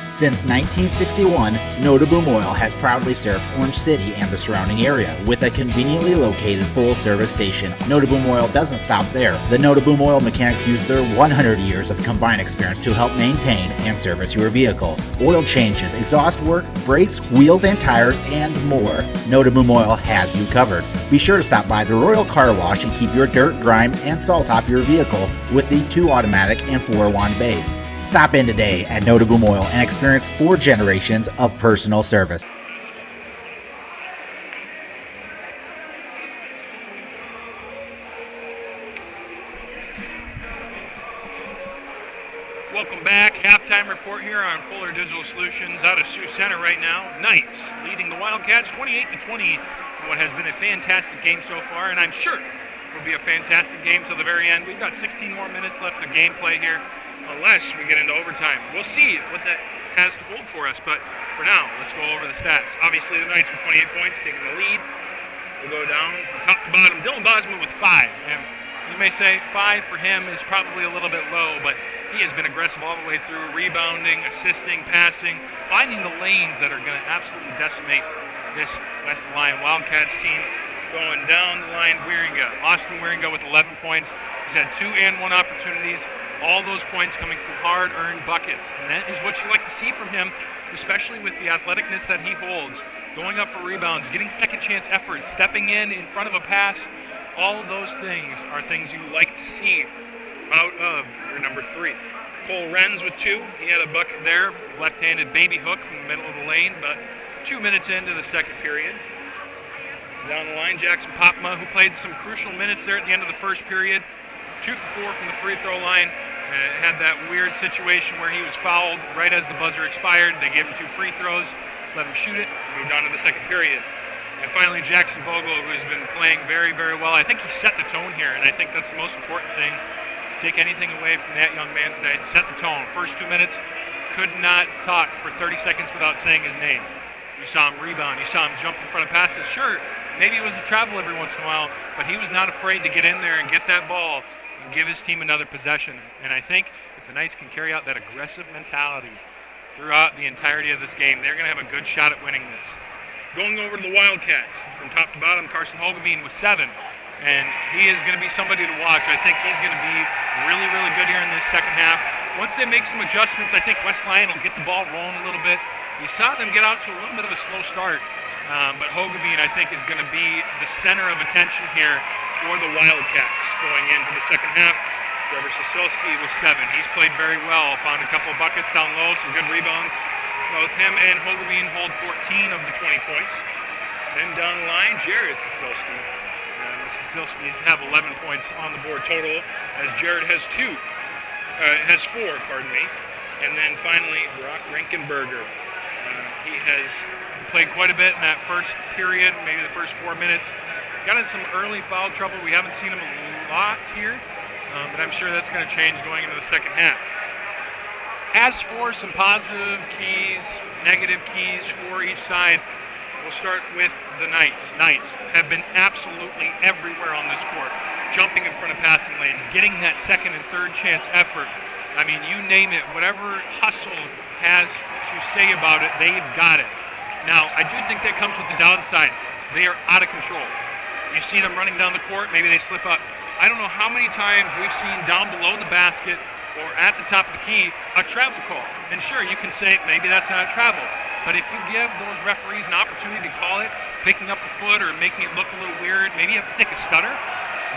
Since 1961, Notaboom Oil has proudly served Orange City and the surrounding area with a conveniently located full-service station. Notaboom Oil doesn't stop there. The Notaboom Oil mechanics use their 100 years of combined experience to help maintain and service your vehicle. Oil changes, exhaust work, brakes, wheels and tires, and more. Notaboom Oil has you covered. Be sure to stop by the Royal Car Wash and keep your dirt, grime, and salt off your vehicle with the 2 automatic and 4 wand bays. Stop in today at Notaboom Oil and experience 4 generations of personal service. Welcome back. Halftime report here on Fuller Digital Solutions out of Sioux Center right now. Knights leading the Wildcats 28-20 in what has been a fantastic game so far, and I'm sure it will be a fantastic game till the very end. We've got 16 more minutes left of gameplay here, unless we get into overtime. We'll see what that has to hold for us, but for now, let's go over the stats. Obviously, the Knights with 28 points, taking the lead. We'll go down from top to bottom. Dylan Bosman with 5. And you may say 5 for him is probably a little bit low, but he has been aggressive all the way through, rebounding, assisting, passing, finding the lanes that are going to absolutely decimate this West Lyon Wildcats team. Going down the line, Austin Wieringa with 11 points. He's had 2 and 1 opportunities. All those points coming from hard-earned buckets. And that is what you like to see from him, especially with the athleticness that he holds. Going up for rebounds, getting second-chance efforts, stepping in front of a pass. All of those things are things you like to see out of your number 3. Cole Renz with 2. He had a bucket there, left-handed baby hook from the middle of the lane, but 2 minutes into the second period. Down the line, Jackson Popma, who played some crucial minutes there at the end of the first period. 2 for 4 from the free throw line. Had that weird situation where he was fouled right as the buzzer expired. They gave him 2 free throws, let him shoot it, moved on to the second period. And finally, Jackson Vogel, who has been playing very, very well. I think he set the tone here, and I think that's the most important thing. Take anything away from that young man tonight. Set the tone. First 2 minutes, could not talk for 30 seconds without saying his name. You saw him rebound. You saw him jump in front of passes. Sure, maybe it was a travel every once in a while, but he was not afraid to get in there and get that ball and give his team another possession. And I think if the Knights can carry out that aggressive mentality throughout the entirety of this game, they're going to have a good shot at winning this. Going over to the Wildcats, from top to bottom, Carson Hogeveen with 7. And he is going to be somebody to watch. I think he's going to be really, really good here in this second half. Once they make some adjustments, I think West Lyon will get the ball rolling a little bit. You saw them get out to a little bit of a slow start. But Hogeveen, I think, is going to be the center of attention here for the Wildcats going into the second half. Trevor Sosilski with 7. He's played very well. Found a couple of buckets down low, some good rebounds. Both him and Hogerbean hold 14 of the 20 points. Then down the line, Jared Sisilski. The Sisilskis have 11 points on the board total, as Jared has 4, pardon me. And then finally, Brock Rinkenberger. He has played quite a bit in that first period, maybe the first 4 minutes. Got in some early foul trouble. We haven't seen him a lot here, but I'm sure that's going to change going into the second half. As for some positive keys, negative keys for each side, we'll start with the Knights. Knights have been absolutely everywhere on this court, jumping in front of passing lanes, getting that second and third chance effort. I mean, you name it, whatever Hustle has to say about it, they've got it. Now, I do think that comes with the downside. They are out of control. You see them running down the court, maybe they slip up. I don't know how many times we've seen down below the basket or at the top of the key a travel call. And sure, you can say maybe that's not a travel. But if you give those referees an opportunity to call it, picking up the foot or making it look a little weird, maybe you have to take a stutter,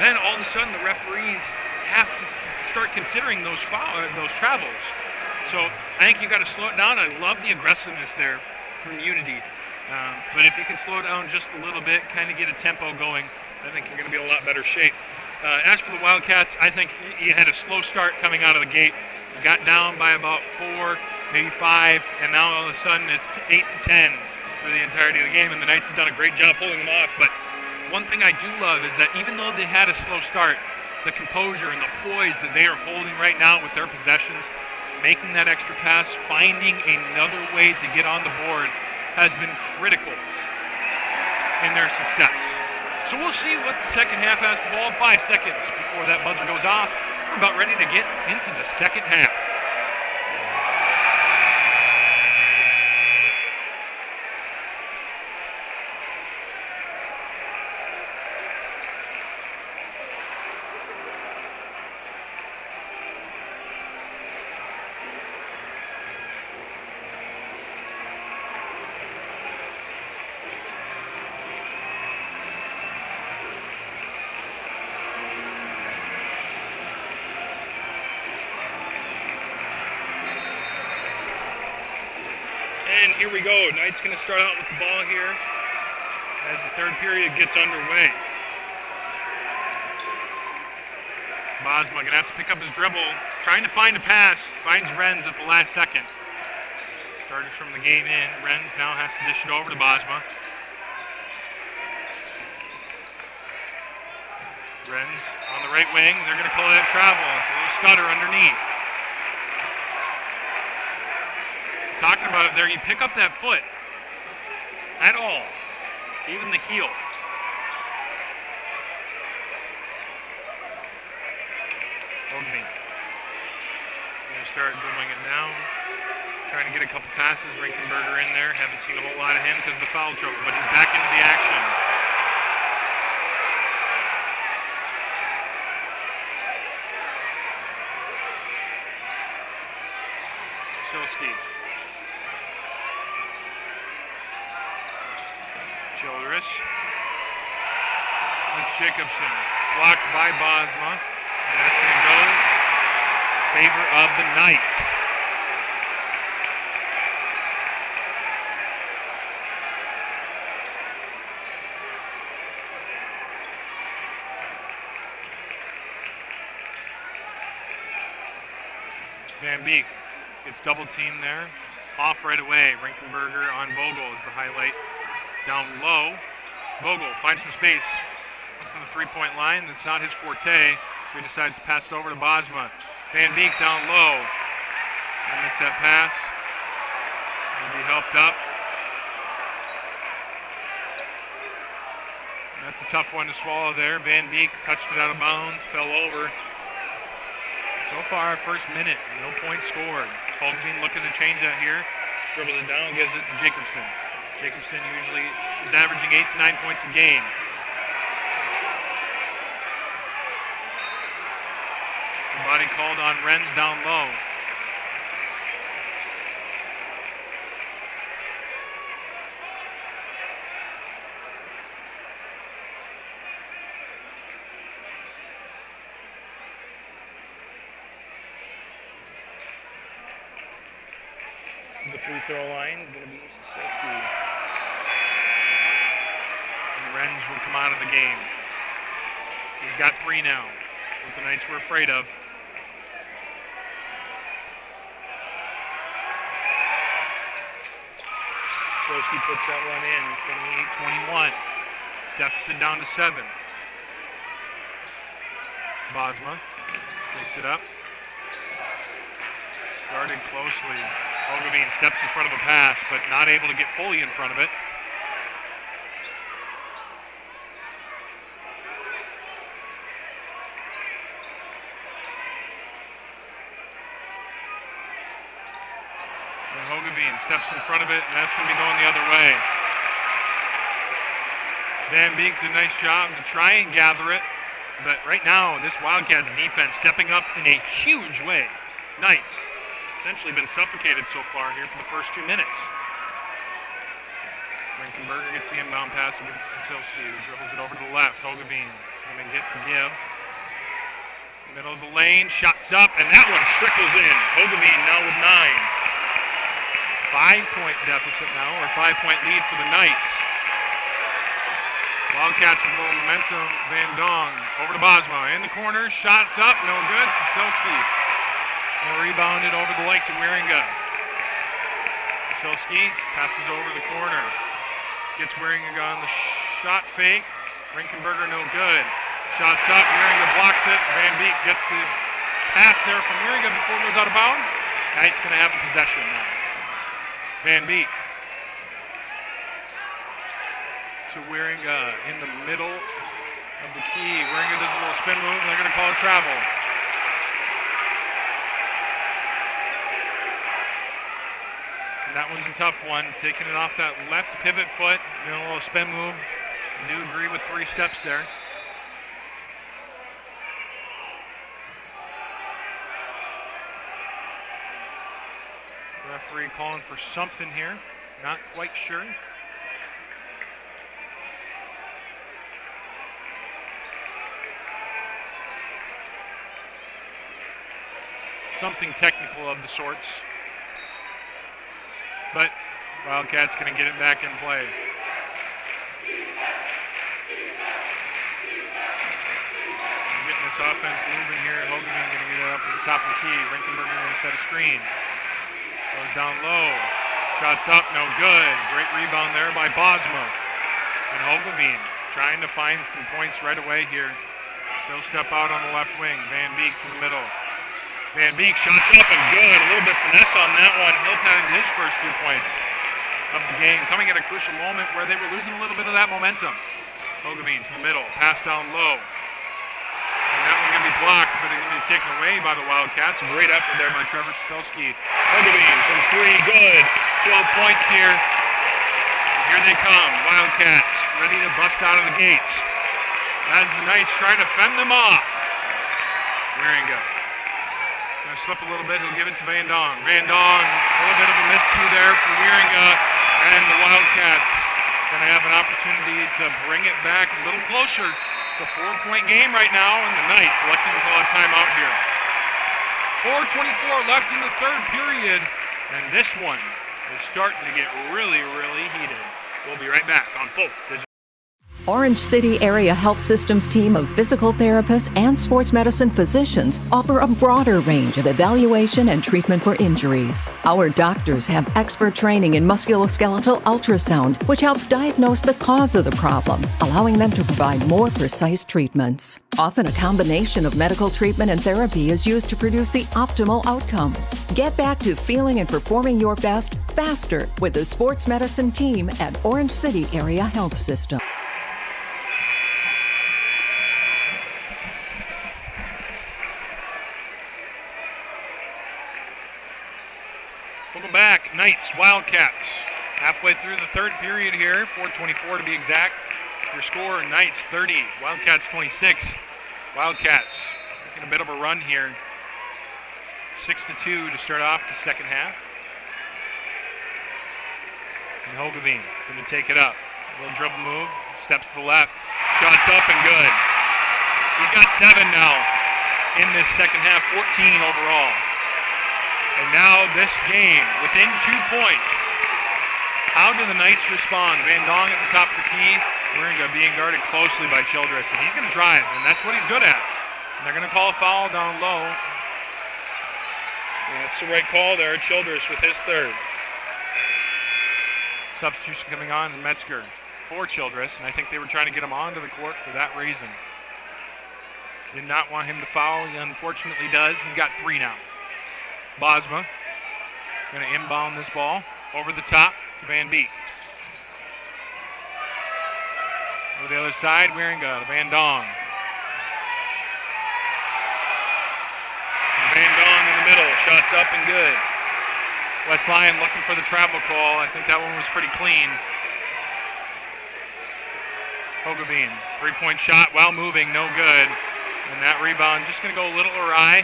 then all of a sudden the referees have to start considering those travels. So I think you got to slow it down. I love the aggressiveness there from Unity. But if you can slow down just a little bit, kind of get a tempo going, I think you're going to be in a lot better shape. As for the Wildcats, I think you had a slow start coming out of the gate. You got down by about 4, maybe 5, and now all of a sudden it's 8 to 10 for the entirety of the game, and the Knights have done a great job pulling them off. But one thing I do love is that even though they had a slow start, the composure and the poise that they are holding right now with their possessions, making that extra pass, finding another way to get on the board has been critical in their success. So we'll see what the second half has the ball. 5 seconds before that buzzer goes off. We're about ready to get into the second half. And here we go. Knight's going to start out with the ball here as the third period gets underway. Bosma going to have to pick up his dribble, trying to find a pass, finds Renz at the last second. Started from the game in. Renz now has to dish it over to Bosma. Renz on the right wing. They're going to call that travel. It's a little stutter underneath. Talking about it there, you pick up that foot at all, even the heel. Okay. Going to start dribbling it down, trying to get a couple passes. Rinkenberger in there. Haven't seen a whole lot of him because of the foul trouble, but he's back into the action. Shilsky. Childress. It's Jacobson. Blocked by Bosma. And that's going to go in favor of the Knights. Van Beek gets double teamed there. Off right away. Rinkenberger on Vogel is the highlight. Down low. Vogel finds some space from the three-point line. That's not his forte. He decides to pass it over to Bosma. Van Beek down low. I missed that pass. Will be helped up. That's a tough one to swallow there. Van Beek touched it out of bounds, fell over. So far, first minute, no points scored. Holmgren looking to change that here. Dribbles it down, gives it to Jacobson. Jacobson usually is averaging 8 to 9 points a game. The body called on Renz down low. The free throw line, going to be Siselski. And Renz will come out of the game. He's got 3 now, what the Knights were afraid of. Siselski puts that one in, 28-21. Deficit down to 7. Bosma takes it up. Guarded closely. Ogilvie steps in front of a pass, but not able to get fully in front of it. And Ogilvie steps in front of it, and that's going to be going the other way. Van Beek did a nice job to try and gather it, but right now, this Wildcats defense stepping up in a huge way. Knights essentially been suffocated so far here for the first 2 minutes. Rinkenberger gets the inbound pass against Siselski, who dribbles it over to the left. Hogeveen is going to get the give. Middle of the lane, shots up, and that one trickles in. Hogeveen now with 9. 5-point deficit now, or 5-point lead for the Knights. Wildcats with a little momentum. Van Dong over to Bosma in the corner, shots up, no good. Siselski rebounded over the likes of Wieringa. Siselski passes over the corner, gets Wieringa on the shot fake. Rinkenberger no good. Shots up, Wieringa blocks it. Van Beek gets the pass there from Wieringa before it goes out of bounds. Knights going to have the possession now. Van Beek to Wieringa in the middle of the key. Wieringa does a little spin move, and they're going to call it travel. And that one's a tough one, taking it off that left pivot foot, doing a little spin move. I do agree with 3 steps there. Referee calling for something here, not quite sure. Something technical of the sorts. But Wildcats going to get it back in play. Getting this offense moving here. Hogan going to get it up at the top of the key. Rinkenberger going to set a screen. Goes down low. Shots up, no good. Great rebound there by Bosma. And Hogeveen trying to find some points right away here. He'll step out on the left wing. Van Beek to the middle. Van Beek shots up and good. A little bit finesse on that one. He'll find his first 2 points of the game, coming at a crucial moment where they were losing a little bit of that momentum. Hogeveen to the middle, pass down low. And that one going to be blocked, but it's going to be taken away by the Wildcats. A great effort there by Trevor Siselski. Hogeveen from 3, good. 12 points here. Here they come, Wildcats, ready to bust out of the gates as the Knights try to fend them off. Wieringa. Going to slip a little bit, he'll give it to Van Dong. Van Dong, a little bit of a miscue there for Wieringa, and the Wildcats going to have an opportunity to bring it back a little closer. It's a 4-point game right now, and the Knights electing to call a timeout here. 4:24 left in the 3rd period, and this one is starting to get really, really heated. We'll be right back on Full Digital. Orange City Area Health Systems team of physical therapists and sports medicine physicians offer a broader range of evaluation and treatment for injuries. Our doctors have expert training in musculoskeletal ultrasound, which helps diagnose the cause of the problem, allowing them to provide more precise treatments. Often a combination of medical treatment and therapy is used to produce the optimal outcome. Get back to feeling and performing your best faster with the sports medicine team at Orange City Area Health System. Welcome back, Knights, Wildcats. Halfway through the 3rd period here, 4:24 to be exact. Your score, Knights 30, Wildcats 26. Wildcats making a bit of a run here. 6-2 to start off the second half. And Hogeveen going to take it up. A little dribble move, steps to the left, shots up and good. He's got 7 now in this second half, 14 overall. And now this game within 2 points. How do the Knights respond? Van Dong at the top of the key. Wieringa being guarded closely by Childress, and he's going to drive, and that's what he's good at. And they're going to call a foul down low. And that's the right call there. Childress with his third. Substitution coming on, and Metzger for Childress, and I think they were trying to get him onto the court for that reason. Did not want him to foul. He unfortunately does. He's got 3 now. Bosma going to inbound this ball over the top to Van Beek. Over the other side, Wieringa to Van Dong. Van Dong in the middle, shots up and good. West Lyon looking for the travel call. I think that one was pretty clean. Hogeveen, 3-point shot while moving, no good. And that rebound just going to go a little awry.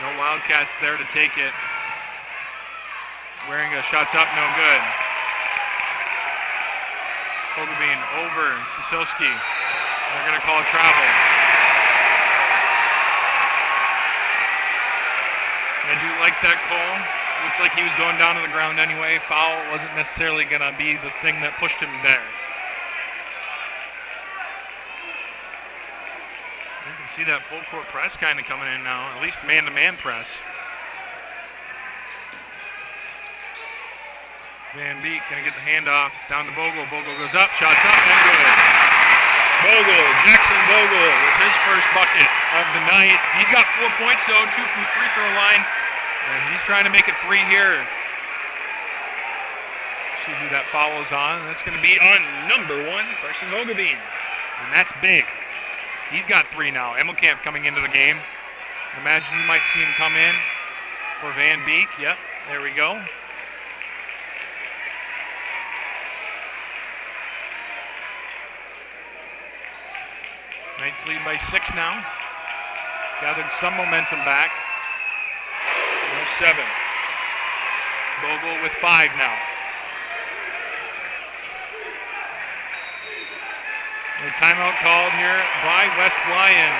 No Wildcats there to take it. Wieringa shots up, no good. Hogeveen over Sisilski. They're going to call travel. I do like that call. Looked like he was going down to the ground anyway. Foul wasn't necessarily going to be the thing that pushed him there. You can see that full court press kind of coming in now, at least man-to-man press. Van Beek going to get the handoff down to Bogle. Bogle goes up, shots up, and good. Bogle, Jackson Bogle with his first bucket of the night. He's got 4 points though, 2 from the free throw line, and he's trying to make it 3 here. See who that follows on, and that's going to be on number 1, Carson Hogeveen, and that's big. He's got 3 now. Emmelkamp coming into the game. Imagine you might see him come in for Van Beek. Yep, there we go. Knights lead by 6 now. Gathered some momentum back. 7. Bogle with 5 now. A timeout called here by West Lyon.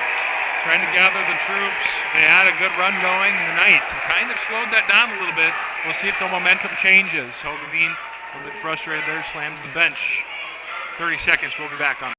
Trying to gather the troops. They had a good run going. The Knights have kind of slowed that down a little bit. We'll see if the momentum changes. Hogeveen a little bit frustrated there, slams the bench. 30 seconds, we'll be back on.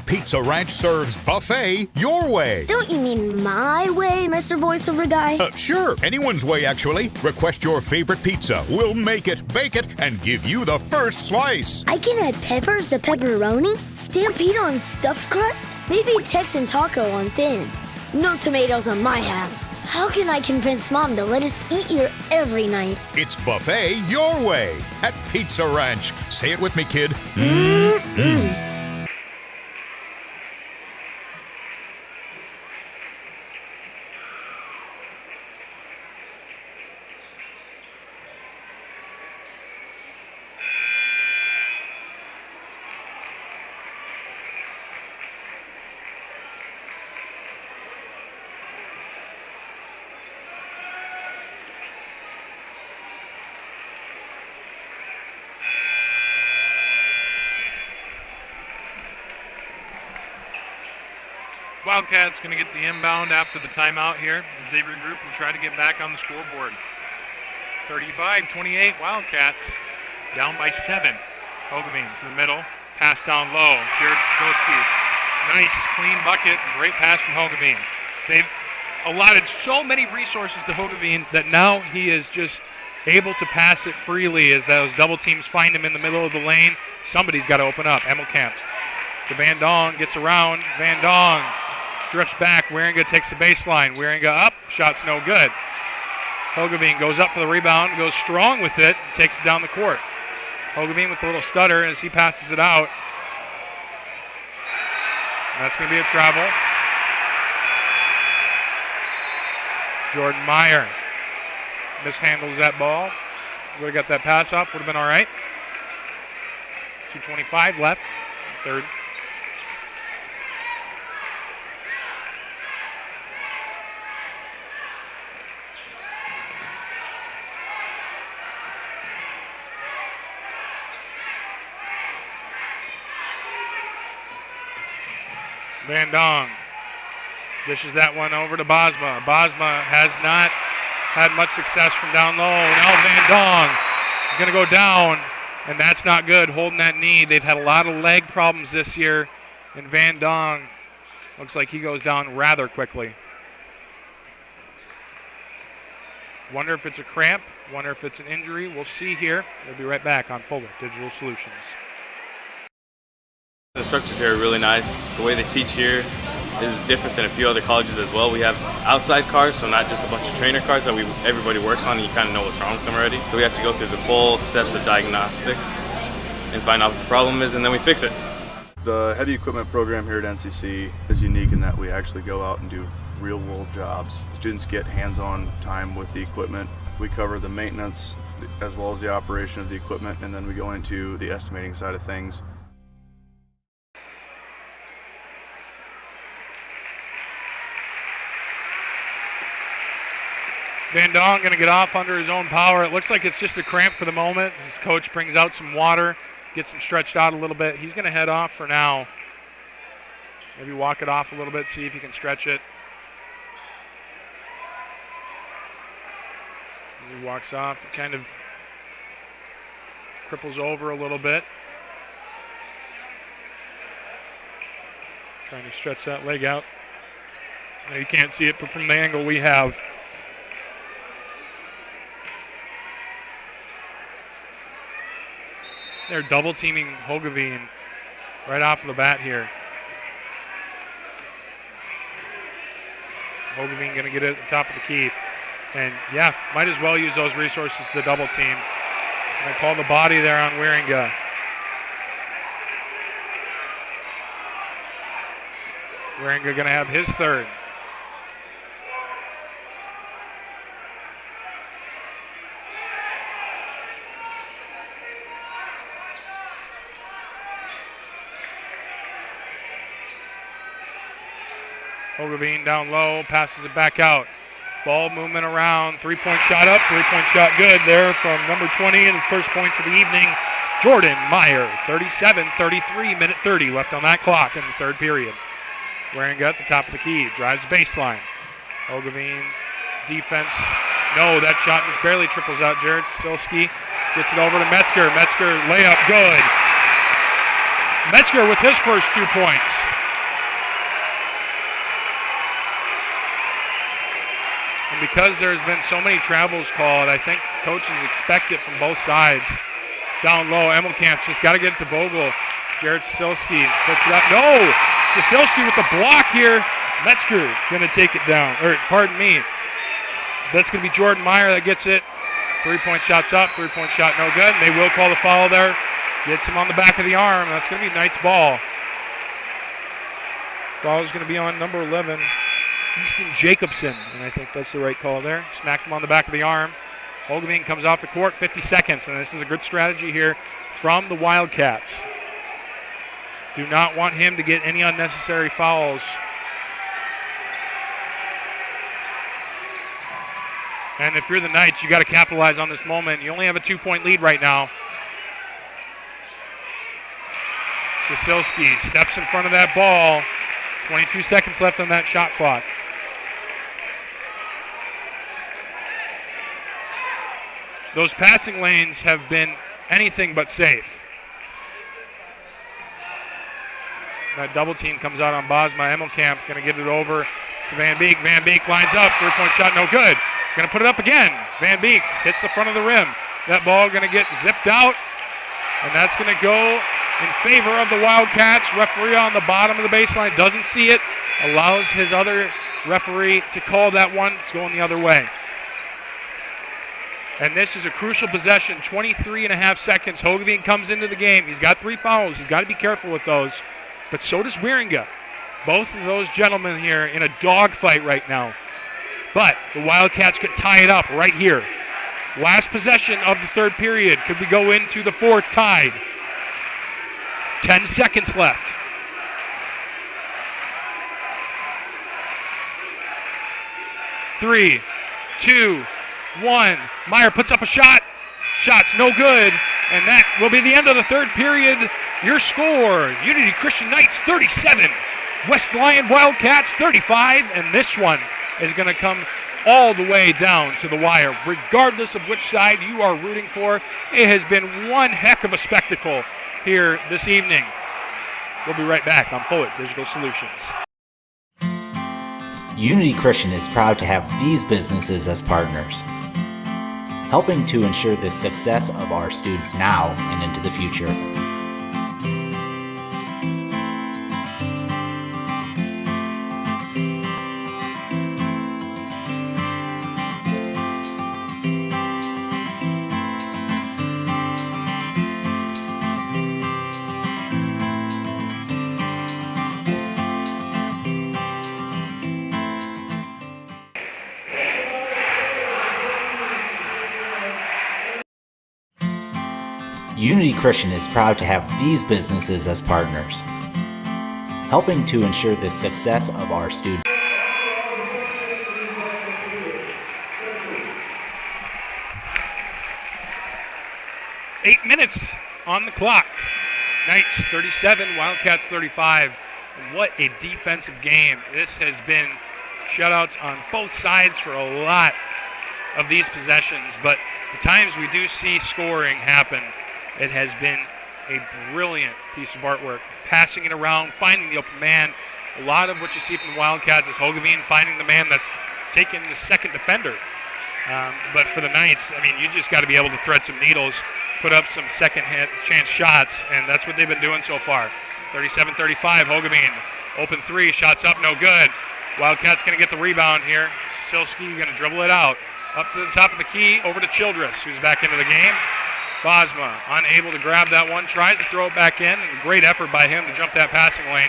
Pizza Ranch serves buffet your way. Don't you mean my way, Mr. Voiceover Guy? Sure, anyone's way, actually. Request your favorite pizza. We'll make it, bake it, and give you the first slice. I can add peppers to pepperoni, Stampede on stuffed crust, maybe Texan taco on thin. No tomatoes on my half. How can I convince Mom to let us eat here every night? It's buffet your way at Pizza Ranch. Say it with me, kid. Mmm. Wildcats going to get the inbound after the timeout here as they regroup and try to get back on the scoreboard. 35-28 Wildcats down by 7. Hogeveen to the middle, pass down low. Jared Sisilski, nice clean bucket, great pass from Hogeveen. They've allotted so many resources to Hogeveen that now he is just able to pass it freely as those double teams find him in the middle of the lane. Somebody's got to open up. Emmelkamp to Van Dong, gets around. Van Dong drifts back. Wieringa takes the baseline. Wieringa up. Shot's no good. Hogeveen goes up for the rebound, goes strong with it, and takes it down the court. Hogeveen with a little stutter as he passes it out. And that's going to be a travel. Jordan Meyer mishandles that ball. Would have got that pass off, would have been all right. 2:25 left, third. Van Dong dishes that one over to Bosma. Bosma has not had much success from down low. Now Van Dong is going to go down, and that's not good, holding that knee. They've had a lot of leg problems this year, and Van Dong looks like he goes down rather quickly. Wonder if it's a cramp, wonder if it's an injury. We'll see here. We'll be right back on Fuller Digital Solutions. The instructors here are really nice. The way they teach here is different than a few other colleges as well. We have outside cars, so not just a bunch of trainer cars that everybody works on, and you kind of know what's wrong with them already. So we have to go through the full steps of diagnostics and find out what the problem is, and then we fix it. The heavy equipment program here at NCC is unique in that we actually go out and do real-world jobs. Students get hands-on time with the equipment. We cover the maintenance as well as the operation of the equipment, and then we go into the estimating side of things. Van Dong going to get off under his own power. It looks like it's just a cramp for the moment. His coach brings out some water, gets him stretched out a little bit. He's going to head off for now. Maybe walk it off a little bit, see if he can stretch it. As he walks off, it kind of cripples over a little bit. Trying to stretch that leg out. Now you can't see it, but from the angle we have, they're double teaming Hogeveen right off of the bat here. Hogeveen going to get it at the top of the key. And yeah, might as well use those resources to double team. And call the body there on Wieringa. Wieringa going to have his third. Hogeveen down low, passes it back out. Ball movement around, three-point shot up, three-point shot good there from number 20 and the first points of the evening, Jordan Meyer. 37-33, minute 30 left on that clock in the third period. Wieringa at the top of the key, drives the baseline. Hogeveen defense, no, that shot just barely triples out. Jared Silski gets it over to Metzger. Metzger layup, good. Metzger with his first 2 points. And because there's been so many travels called, I think coaches expect it from both sides. Down low, Emmelkamp's just got to get it to Vogel. Jared Sasilski puts it up. No! Sasilski with the block here. Metzger going to take it down. Or, pardon me. That's going to be Jordan Meyer that gets it. Three-point shot's up. Three-point shot no good. And they will call the foul there. Gets him on the back of the arm. That's going to be Knight's ball. Foul is going to be on number 11. Easton Jacobson, and I think that's the right call there. Smacked him on the back of the arm. Hogeveen comes off the court, 50 seconds, and this is a good strategy here from the Wildcats. Do not want him to get any unnecessary fouls. And if you're the Knights, you got to capitalize on this moment. You only have a 2-point lead right now. Sasilski steps in front of that ball. 22 seconds left on that shot clock. Those passing lanes have been anything but safe. That double team comes out on Bosma. Emmelkamp going to get it over to Van Beek. Van Beek lines up. Three-point shot, no good. He's going to put it up again. Van Beek hits the front of the rim. That ball going to get zipped out, and that's going to go in favor of the Wildcats. Referee on the bottom of the baseline doesn't see it. Allows his other referee to call that one. It's going the other way. And this is a crucial possession, 23 and a half seconds. Hogeveen comes into the game. He's got 3 fouls. He's got to be careful with those. But so does Wieringa. Both of those gentlemen here in a dogfight right now. But the Wildcats could tie it up right here. Last possession of the third period. Could we go into the fourth tied? 10 seconds left. Three, two, one. Meyer puts up a shot. Shot's no good. And that will be the end of the third period. Your score, Unity Christian Knights 37, West Lyon Wildcats 35. And this one is going to come all the way down to the wire. Regardless of which side you are rooting for, it has been one heck of a spectacle here this evening. We'll be right back on Forward Digital Solutions. Unity Christian is proud to have these businesses as partners, helping to ensure the success of our students now and into the future. Unity Christian is proud to have these businesses as partners, helping to ensure the success of our students. Eight minutes on the clock. Knights 37, Wildcats 35. And what a defensive game. This has been shutouts on both sides for a lot of these possessions, but the times we do see scoring happen, it has been a brilliant piece of artwork. Passing it around, finding the open man. A lot of what you see from the Wildcats is Hogeveen finding the man that's taking the second defender. But for the Knights, I mean, you just got to be able to thread some needles, put up some second chance shots, and that's what they've been doing so far. 37-35, Hogeveen. Open three, shots up, no good. Wildcats going to get the rebound here. Silsky going to dribble it out. Up to the top of the key, over to Childress, who's back into the game. Bosma unable to grab that one, tries to throw it back in, and a great effort by him to jump that passing lane.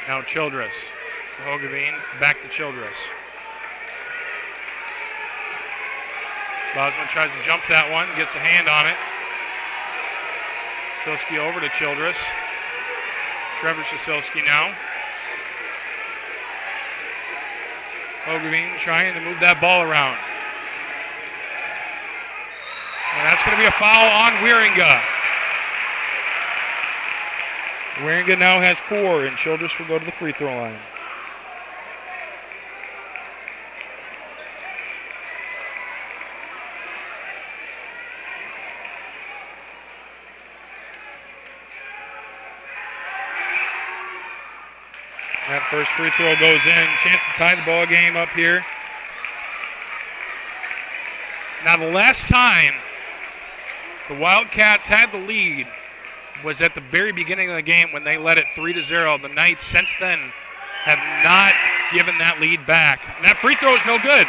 Now Childress. Hogeveen back to Childress. Bosma tries to jump that one, gets a hand on it. Silsky over to Childress. Trevor Silsky now. Hogeveen trying to move that ball around. And that's going to be a foul on Wieringa. Wieringa now has 4, and Childress will go to the free throw line. That first free throw goes in. Chance to tie the ball game up here. Now the last time the Wildcats had the lead was at the very beginning of the game when they led it 3-0. The Knights since then have not given that lead back. And that free throw is no good.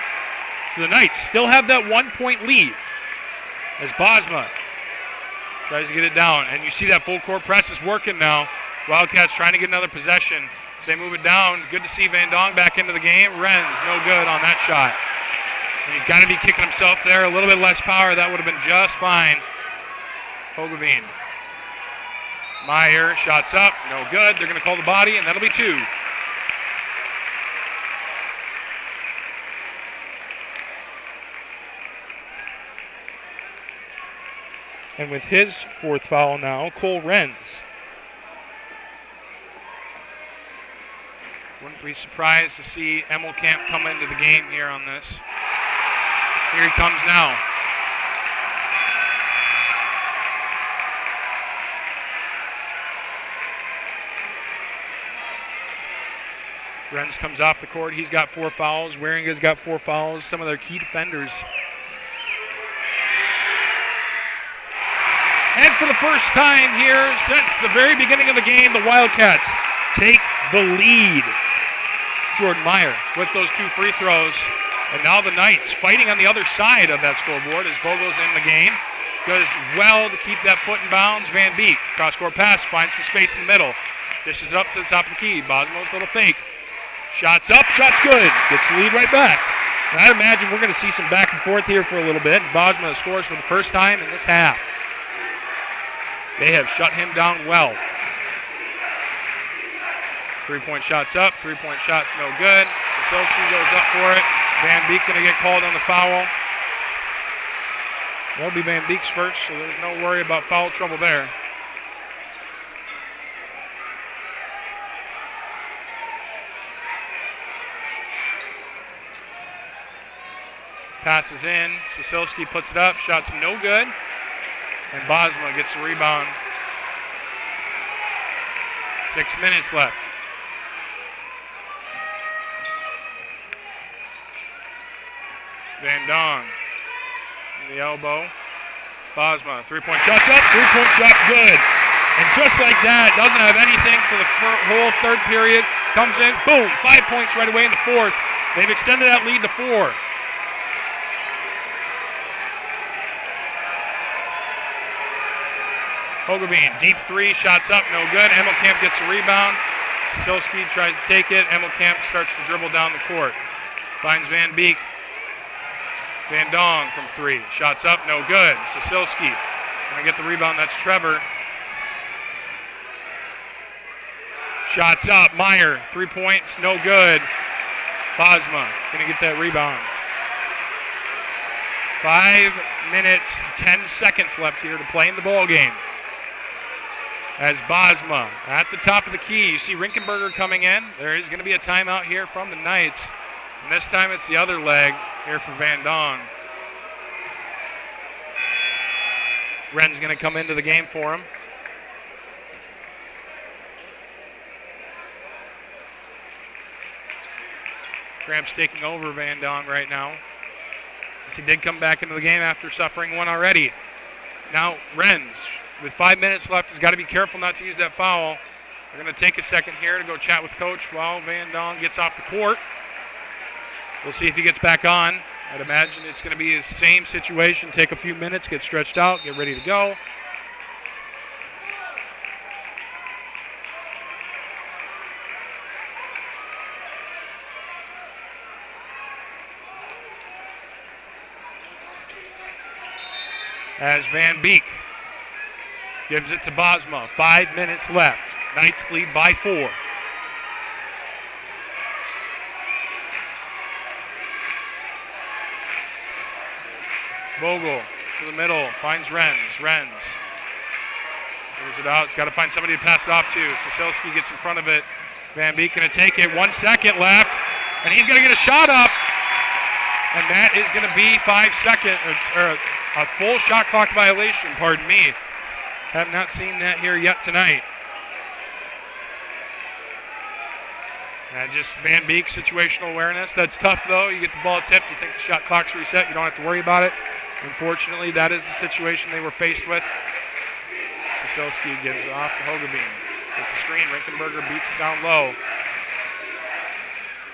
So the Knights still have that 1-point lead as Bosma tries to get it down. And you see that full court press is working now. Wildcats trying to get another possession. As they move it down, good to see Van Dong back into the game. Renz, no good on that shot. And he's got to be kicking himself there. A little bit less power, that would have been just fine. Hogeveen. Meyer, shots up, no good. They're going to call the body, and that'll be 2. And with his 4th foul now, Cole Renz. Wouldn't be surprised to see Emmelkamp come into the game here on this. Here he comes now. Renz comes off the court. He's got 4 fouls. Wieringa's got 4 fouls. Some of their key defenders. And for the first time here since the very beginning of the game, the Wildcats take the lead. Jordan Meyer with those 2 free throws. And now the Knights fighting on the other side of that scoreboard as Vogel's in the game. Does well to keep that foot in bounds. Van Beek, cross-court pass, finds some space in the middle. Dishes it up to the top of the key. Bosma with a little fake. Shots up, shots good. Gets the lead right back. And I imagine we're going to see some back and forth here for a little bit. Bosma scores for the first time in this half. They have shut him down well. 3-point shots up, 3-point shots no good. Silsky goes up for it. Van Beek going to get called on the foul. That'll be Van Beek's first, so there's no worry about foul trouble there. Passes in. Sosilski puts it up. Shot's no good. And Bosma gets the rebound. 6 minutes left. Van Dong. In the elbow. Bosma. 3-point shot's up. 3-point shot's good. And just like that, doesn't have anything for the whole third period. Comes in. Boom. 5 points right away in the fourth. They've extended that lead to 4. Hogeveen, deep 3, shots up, no good. Emmelkamp gets a rebound. Sosilski tries to take it. Emmelkamp starts to dribble down the court. Finds Van Beek. Van Dong from 3. Shots up, no good. Sosilski gonna get the rebound. That's Trevor. Shots up. Meyer, 3 points, no good. Bosma gonna get that rebound. 5 minutes, 10 seconds left here to play in the ball game. As Bosma at the top of the key, you see Rinkenberger coming in. There is going to be a timeout here from the Knights. And this time it's the other leg here for Van Dong. Wren's going to come into the game for him. Gramps taking over Van Dong right now. As he did come back into the game after suffering one already. Now Wren's, with 5 minutes left, has got to be careful not to use that foul. They're going to take a second here to go chat with Coach while Van Dong gets off the court. We'll see if he gets back on. I'd imagine it's going to be the same situation. Take a few minutes, get stretched out, get ready to go. As Van Beek gives it to Bosma. 5 minutes left. Knights lead by 4. Vogel to the middle. Finds Renz. Renz moves it out. It's got to find somebody to pass it off to. Sosilski gets in front of it. Van Beek going to take it. 1 second left. And he's going to get a shot up. And that is going to be 5 seconds. Or a full shot clock violation, pardon me. Have not seen that here yet tonight. Just Van Beek situational awareness. That's tough, though. You get the ball tipped. You think the shot clock's reset. You don't have to worry about it. Unfortunately, that is the situation they were faced with. Sosilski gives it off to Hogeveen. Gets a screen. Rinkenberger beats it down low.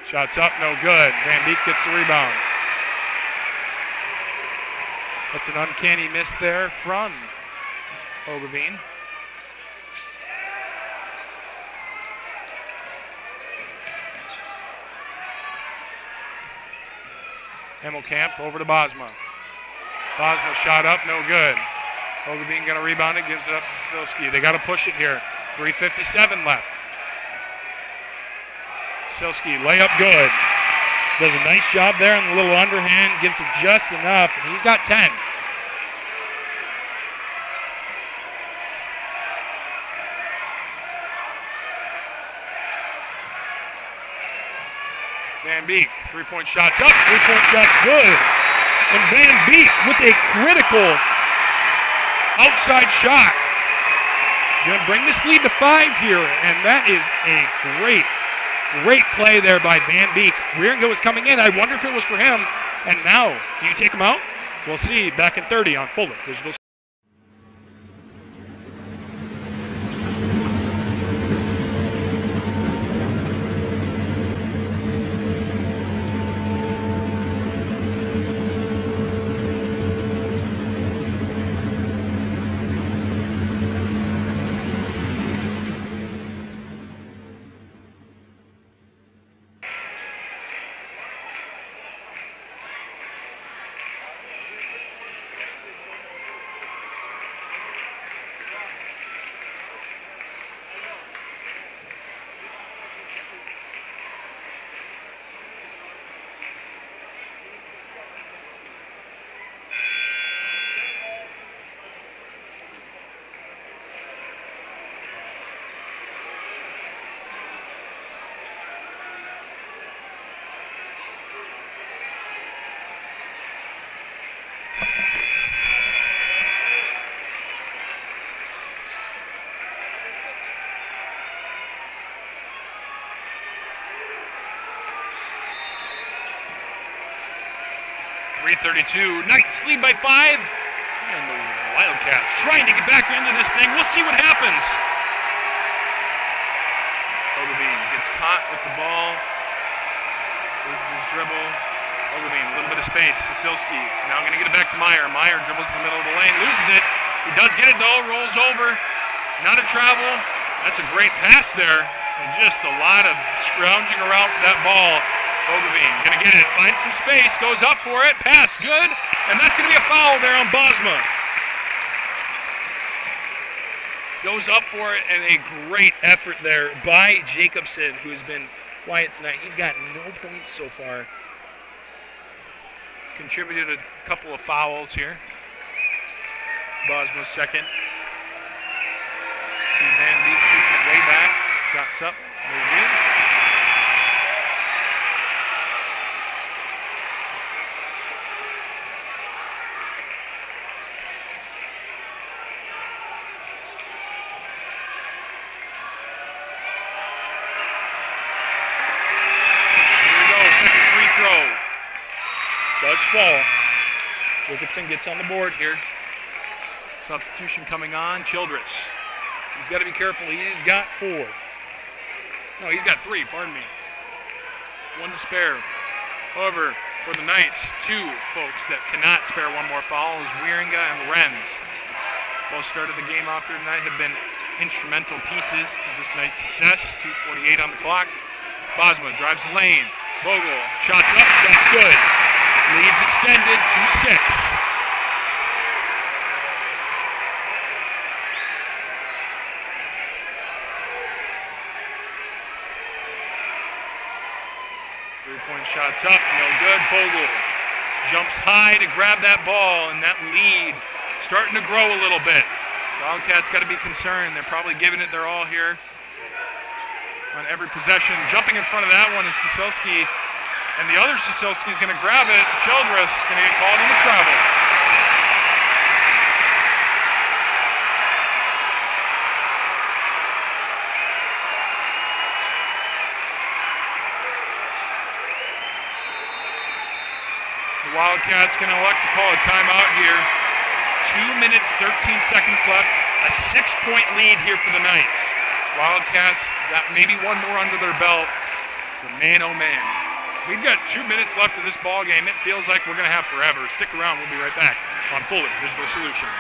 Shots up, no good. Van Beek gets the rebound. That's an uncanny miss there from Hogeveen. Emmelkamp over to Bosma. Bosma shot up, no good. Hogeveen going to rebound it, gives it up to Sosilski. They got to push it here. 3:57 left. Sosilski, layup good. Does a nice job there on the little underhand, gives it just enough, and he's got 10. Van Beek, 3-point shots up, 3-point shots good. And Van Beek with a critical outside shot. Going to bring this lead to 5 here, and that is a great play there by Van Beek. Rieringa was coming in. I wonder if it was for him. And now, do you take him out? We'll see back in 30 on Fuller Digital. 3:32. Knights lead by 5. And the Wildcats trying to get back into this thing. We'll see what happens. Ogilvie gets caught with the ball. Loses his dribble. Ogilvie, a little bit of space. Sasilski now going to get it back to Meyer. Meyer dribbles in the middle of the lane. Loses it. He does get it though. Rolls over. Not a travel. That's a great pass there. And just a lot of scrounging around for that ball. Ogilvie going to get it. Finds some space. Goes up for it. Pass. Good. And that's going to be a foul there on Bosma. Goes up for it, and a great effort there by Jacobson, who's been quiet tonight. He's got no points so far. Contributed a couple of fouls here. Bosma's second. See Van Beek keeping it way back. Shots up. No good. Does fall. Jacobson gets on the board here. Substitution coming on. Childress. He's got to be careful. He's got 4. No, he's got 3. Pardon me. 1 to spare. However, for the Knights, 2 folks that cannot spare one more foul is Wieringa and Renz. Both started the game off here tonight, have been instrumental pieces to this night's success. 2:48 on the clock. Bosma drives the lane. Vogel shots up. Shot's good. Leads extended to 6. Three-point shots up, no good. Vogel jumps high to grab that ball, and that lead starting to grow a little bit. Wildcats got to be concerned. They're probably giving it their all here on every possession. Jumping in front of that one is Sasilski. And the other Sasilski is going to grab it. Childress going to get called into travel. The Wildcats going to elect to call a timeout here. 2 minutes, 13 seconds left. A 6-point lead here for the Knights. Wildcats got maybe one more under their belt. But man, oh man. We've got 2 minutes left of this ball game. It feels like we're going to have forever. Stick around. We'll be right back on Fuller Digital Solutions.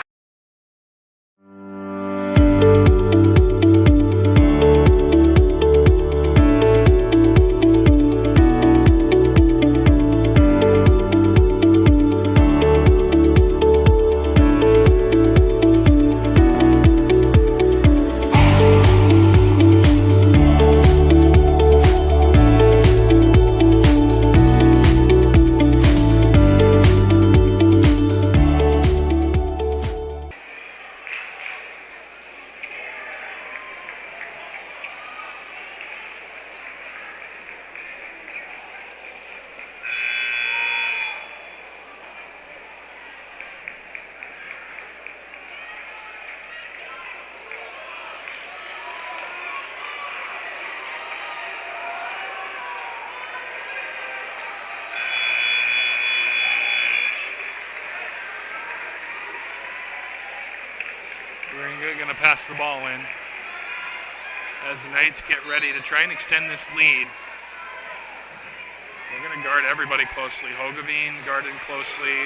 Going to pass the ball in as the Knights get ready to try and extend this lead. They're going to guard everybody closely. Hogeveen guarding closely.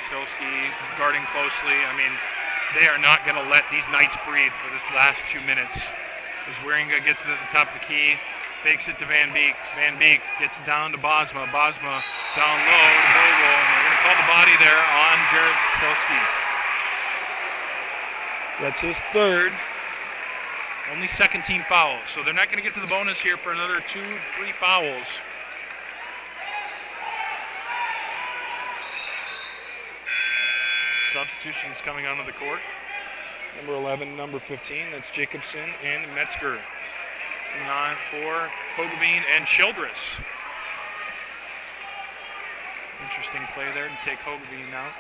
Sasilski guarding closely. I mean, they are not going to let these Knights breathe for this last 2 minutes. As Wieringa gets it at the top of the key, fakes it to Van Beek. Van Beek gets it down to Bosma. Bosma down low to Vogel, and they're going to call the body there on Jared Sasilski. That's his 3rd. Only 2nd team foul. So they're not going to get to the bonus here for another 2-3 fouls. Substitutions coming onto the court. Number 11, number 15, that's Jacobson and Metzger. 9 for Hogeveen and Childress. Interesting play there to take Hogeveen out.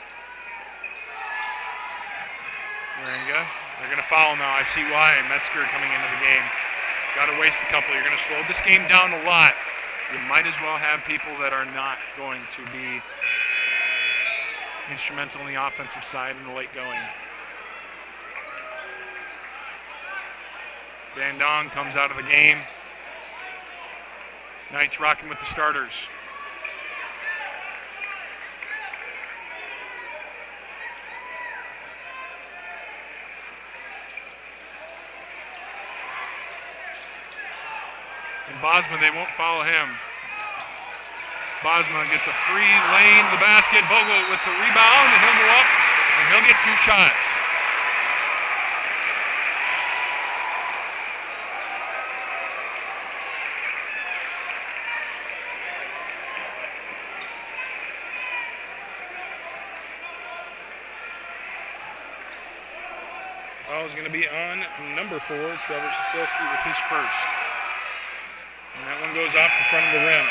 Wieringa. They're going to foul now. I see why. Metzger coming into the game. Got to waste a couple. You're going to slow this game down a lot. You might as well have people that are not going to be instrumental in the offensive side in the late going. Van Dong comes out of the game. Knights rocking with the starters. And Bosma, they won't follow him. Bosma gets a free lane to the basket. Vogel with the rebound, and he'll go up, and he'll get 2 shots. Foul is going to be on number 4, Trevor Sosilski, with his first. And that one goes off the front of the rim.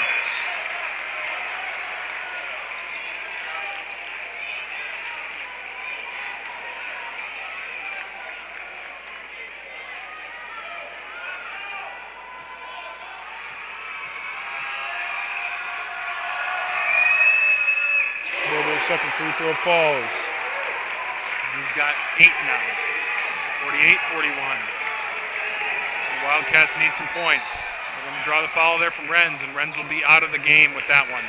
Vogel's second free throw falls. He's got 8 now. 48-41. The Wildcats need some points. They're going to draw the foul there from Renz, and Renz will be out of the game with that one.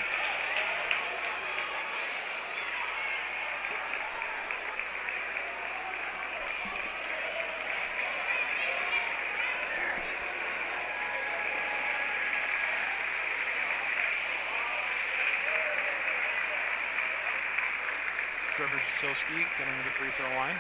Trevor Sosilski getting to the free throw line.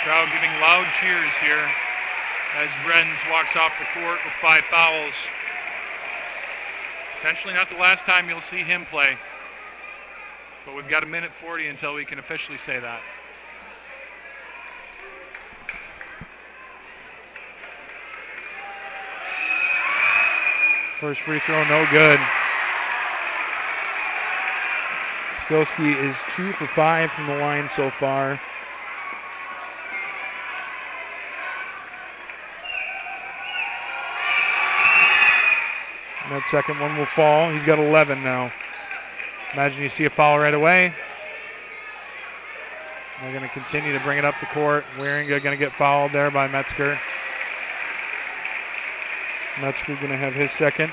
Crowd giving loud cheers here as Renz walks off the court with 5 fouls. Potentially not the last time you'll see him play, but we've got 1:40 until we can officially say that. First free throw, no good. Sosilski is 2 for 5 from the line so far. That second one will fall. He's got 11 now. Imagine you see a foul right away. They're going to continue to bring it up the court. Wieringa going to get fouled there by Metzger. Metzger going to have his second.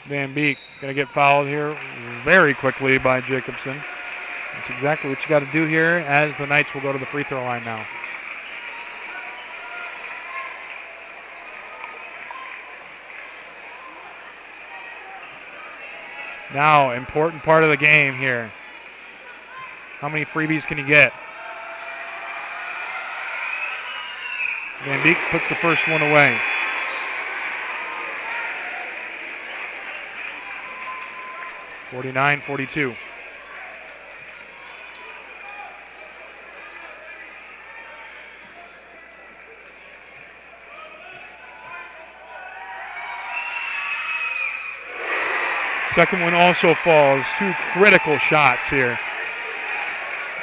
Van Beek going to get fouled here very quickly by Jacobson. That's exactly what you got to do here, as the Knights will go to the free throw line now. Now, important part of the game here. How many freebies can you get? Van Beek puts the first one away. (49-42). Second one also falls. 2 critical shots here,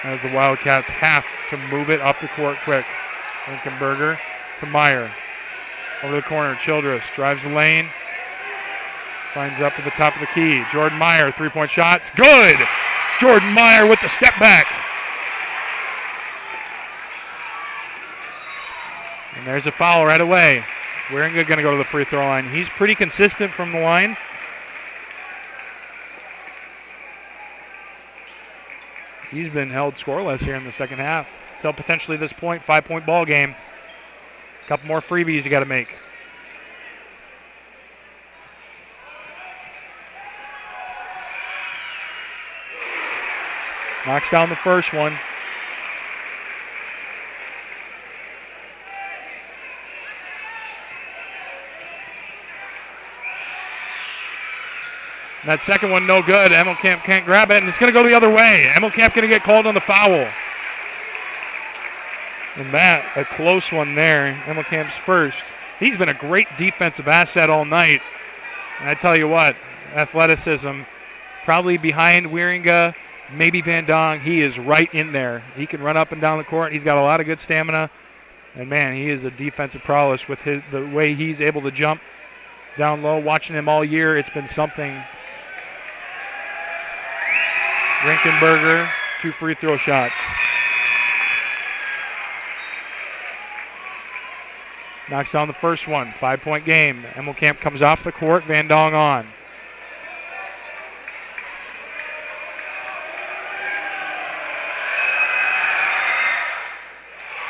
as the Wildcats have to move it up the court quick. Linkenberger to Meyer. Over the corner, Childress drives the lane. Finds up at the top of the key. Jordan Meyer, 3-point shots. Good! Jordan Meyer with the step back. And there's a foul right away. Wieringa going to go to the free throw line. He's pretty consistent from the line. He's been held scoreless here in the second half. Until potentially this point, 5-point ball game. A couple more freebies you got to make. Knocks down the first one. That second one no good. Emmelkamp can't grab it, and it's going to go the other way. Emmelkamp going to get called on the foul. And that, a close one there. Emmelkamp's first. He's been a great defensive asset all night. And I tell you what, athleticism, probably behind Wieringa, maybe Van Dong. He is right in there. He can run up and down the court. He's got a lot of good stamina. And, man, he is a defensive prowess with the way he's able to jump down low. Watching him all year, it's been something. Rinkenberger, 2 free throw shots. Knocks down the first one. 5-point game. Emmelkamp comes off the court. Van Dong on.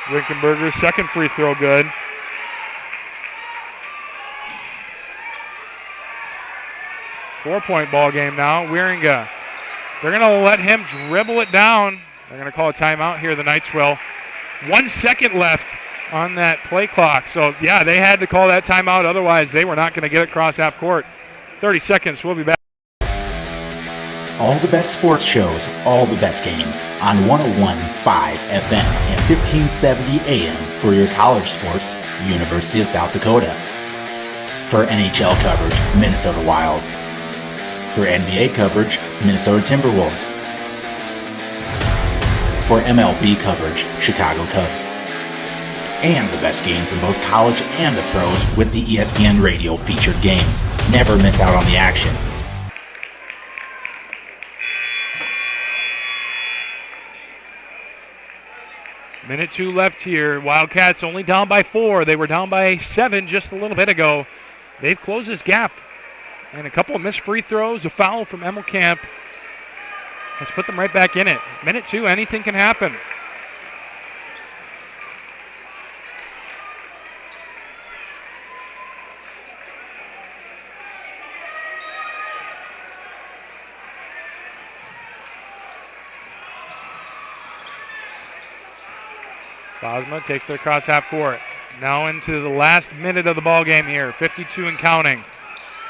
Rinkenberger's second free throw good. Four-point ball game now. Wieringa. They're going to let him dribble it down. They're going to call a timeout here, the Knights will. 1 second left on that play clock. So, yeah, they had to call that timeout. Otherwise, they were not going to get it across half court. 30 seconds. We'll be back. All the best sports shows, all the best games on 101.5 FM and 1570 AM for your college sports, University of South Dakota. For NHL coverage, Minnesota Wild. For NBA coverage, Minnesota Timberwolves. For MLB coverage, Chicago Cubs. And the best games in both college and the pros with the ESPN Radio featured games. Never miss out on the action. Minute 2 left here. Wildcats only down by 4. They were down by 7 just a little bit ago. They've closed this gap. And a couple of missed free throws, a foul from Emmelkamp has put them right back in it. Minute 2, anything can happen. Bosma takes it across half court. Now into the last minute of the ball game here. 52 and counting.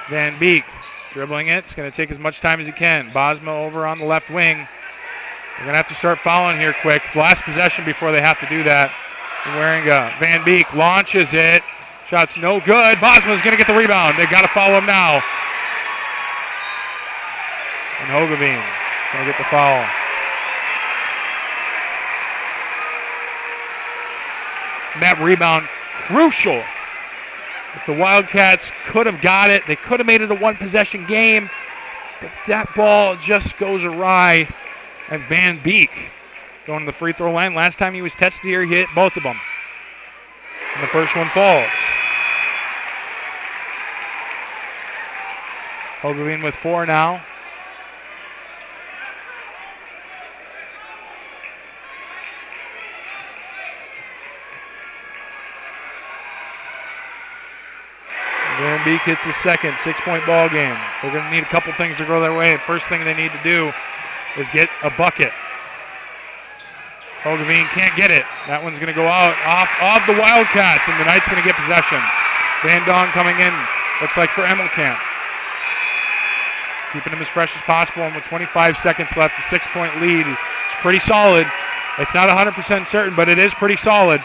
Van Beek dribbling it. It's going to take as much time as he can. Bosma over on the left wing. They're going to have to start fouling here quick. Last possession before they have to do that. Wieringa. Van Beek launches it. Shot's no good. Bosma's going to get the rebound. They've got to foul him now. And Hogeveen going to get the foul. And that rebound, crucial. If the Wildcats could have got it, they could have made it a one-possession game. But that ball just goes awry. And Van Beek going to the free throw line. Last time he was tested here, he hit both of them. And the first one falls. Hogeveen with 4 now. Van Beek hits his second 6-point ball game. They're going to need a couple things to go their way. The first thing they need to do is get a bucket. Hogeveen can't get it. That one's going to go out off the Wildcats, and the Knights going to get possession. Van Dong coming in, looks like for Emmelkamp. Keeping him as fresh as possible, and with 25 seconds left, a 6-point lead. It's pretty solid. It's not 100% certain, but it is pretty solid.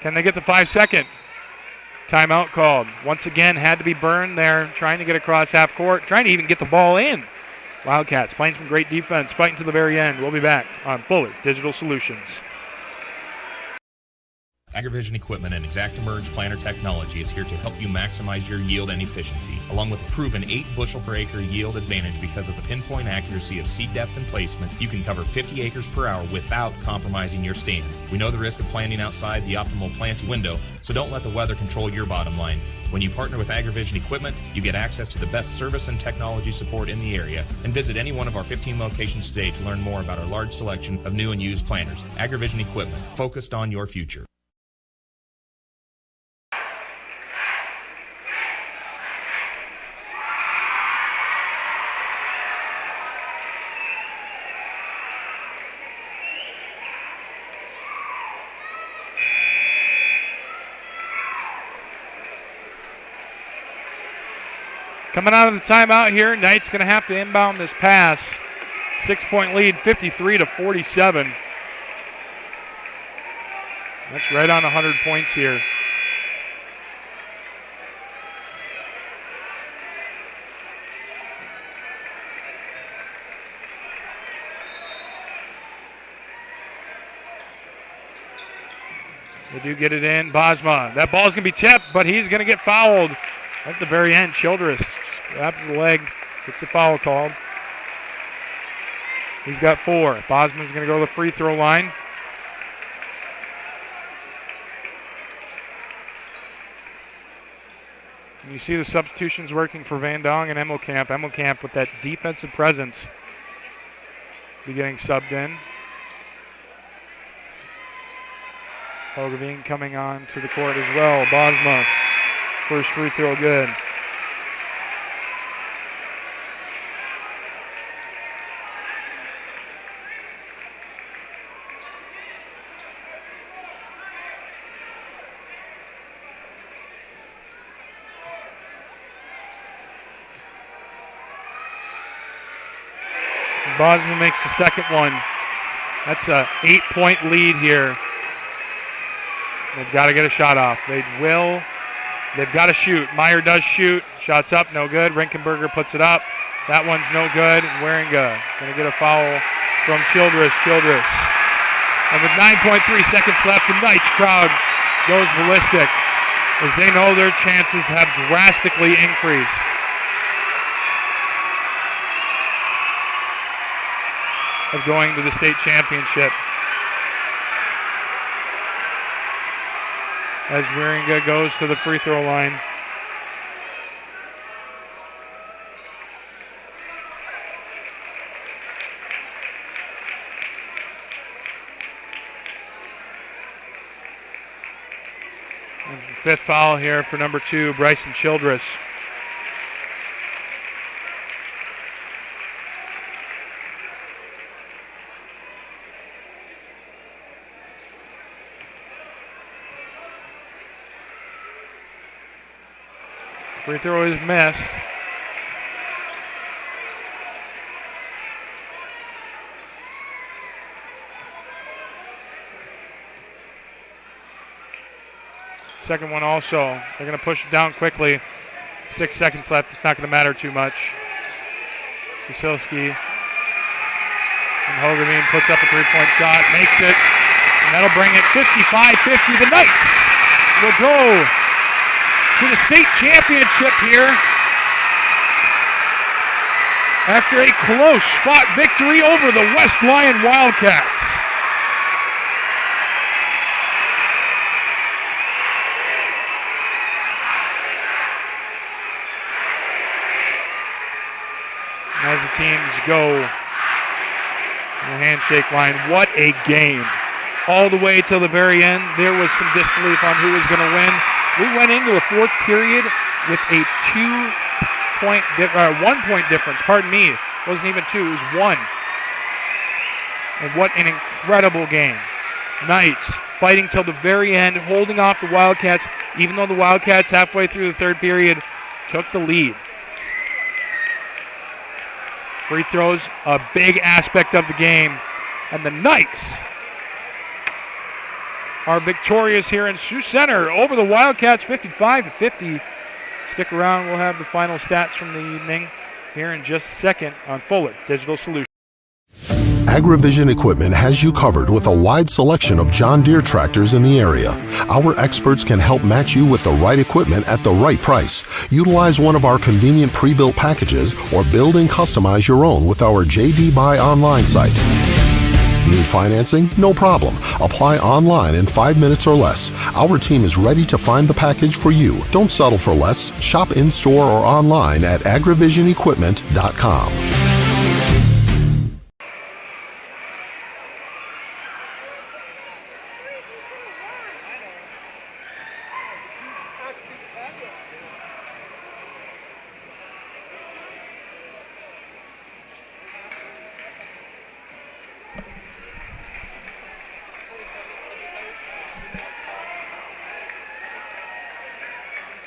Can they get the 5-second? Timeout called. Once again, had to be burned there, trying to get across half court, trying to even get the ball in. Wildcats playing some great defense, fighting to the very end. We'll be back on Fuller Digital Solutions. AgriVision Equipment and ExactEmerge planter technology is here to help you maximize your yield and efficiency, along with a proven 8 bushel per acre yield advantage because of the pinpoint accuracy of seed depth and placement. You can cover 50 acres per hour without compromising your stand. We know the risk of planting outside the optimal planting window, so don't let the weather control your bottom line. When you partner with AgriVision Equipment, you get access to the best service and technology support in the area. And visit any one of our 15 locations today to learn more about our large selection of new and used planters. AgriVision Equipment, focused on your future. Coming out of the timeout here, Knight's going to have to inbound this pass. 6-point lead, 53-47. That's right on 100 points here. They do get it in. Bosma. That ball's going to be tipped, but he's going to get fouled at the very end. Childress just grabs the leg, gets the foul called. He's got 4. Bosman's going to go to the free throw line. And you see the substitutions working for Van Dong and Emmelkamp. Emmelkamp with that defensive presence be getting subbed in. Hogeveen coming on to the court as well. Bosma, first free throw good. Bosma makes the second one. That's a 8-point lead here. They've got to get a shot off. They've got to shoot. Meyer does shoot. Shots up, no good. Rinkenberger puts it up. That one's no good. And Waringa going to get a foul from Childress. And with 9.3 seconds left, the Knights crowd goes ballistic as they know their chances have drastically increased. Of going to the state championship. As Waringa goes to the free throw line. And the 5th foul here for number 2, Bryson Childress. Free throw is missed. Second one also. They're going to push it down quickly. 6 seconds left. It's not going to matter too much. Sisilski and Hogeveen puts up a 3-point shot, makes it, and that'll bring it 55-50. The Knights will go to the state championship here after a close fought victory over the West Lyon Wildcats. As the teams go the handshake line, what a game. All the way till the very end, there was some disbelief on who was going to win. We went into a 4th period with a 1-point difference. Pardon me, it wasn't even 2, it was 1. And what an incredible game. Knights fighting till the very end, holding off the Wildcats, even though the Wildcats halfway through the 3rd period took the lead. Free throws, a big aspect of the game. And the Knights are victorious here in Sioux Center over the Wildcats 55-50. Stick around, we'll have the final stats from the evening here in just a second on Fuller Digital Solutions. AgriVision Equipment has you covered with a wide selection of John Deere tractors in the area. Our experts can help match you with the right equipment at the right price. Utilize one of our convenient pre-built packages or build and customize your own with our JD Buy online site. Need financing? No problem. Apply online in 5 minutes or less. Our team is ready to find the package for you. Don't settle for less. Shop in-store or online at agrivisionequipment.com.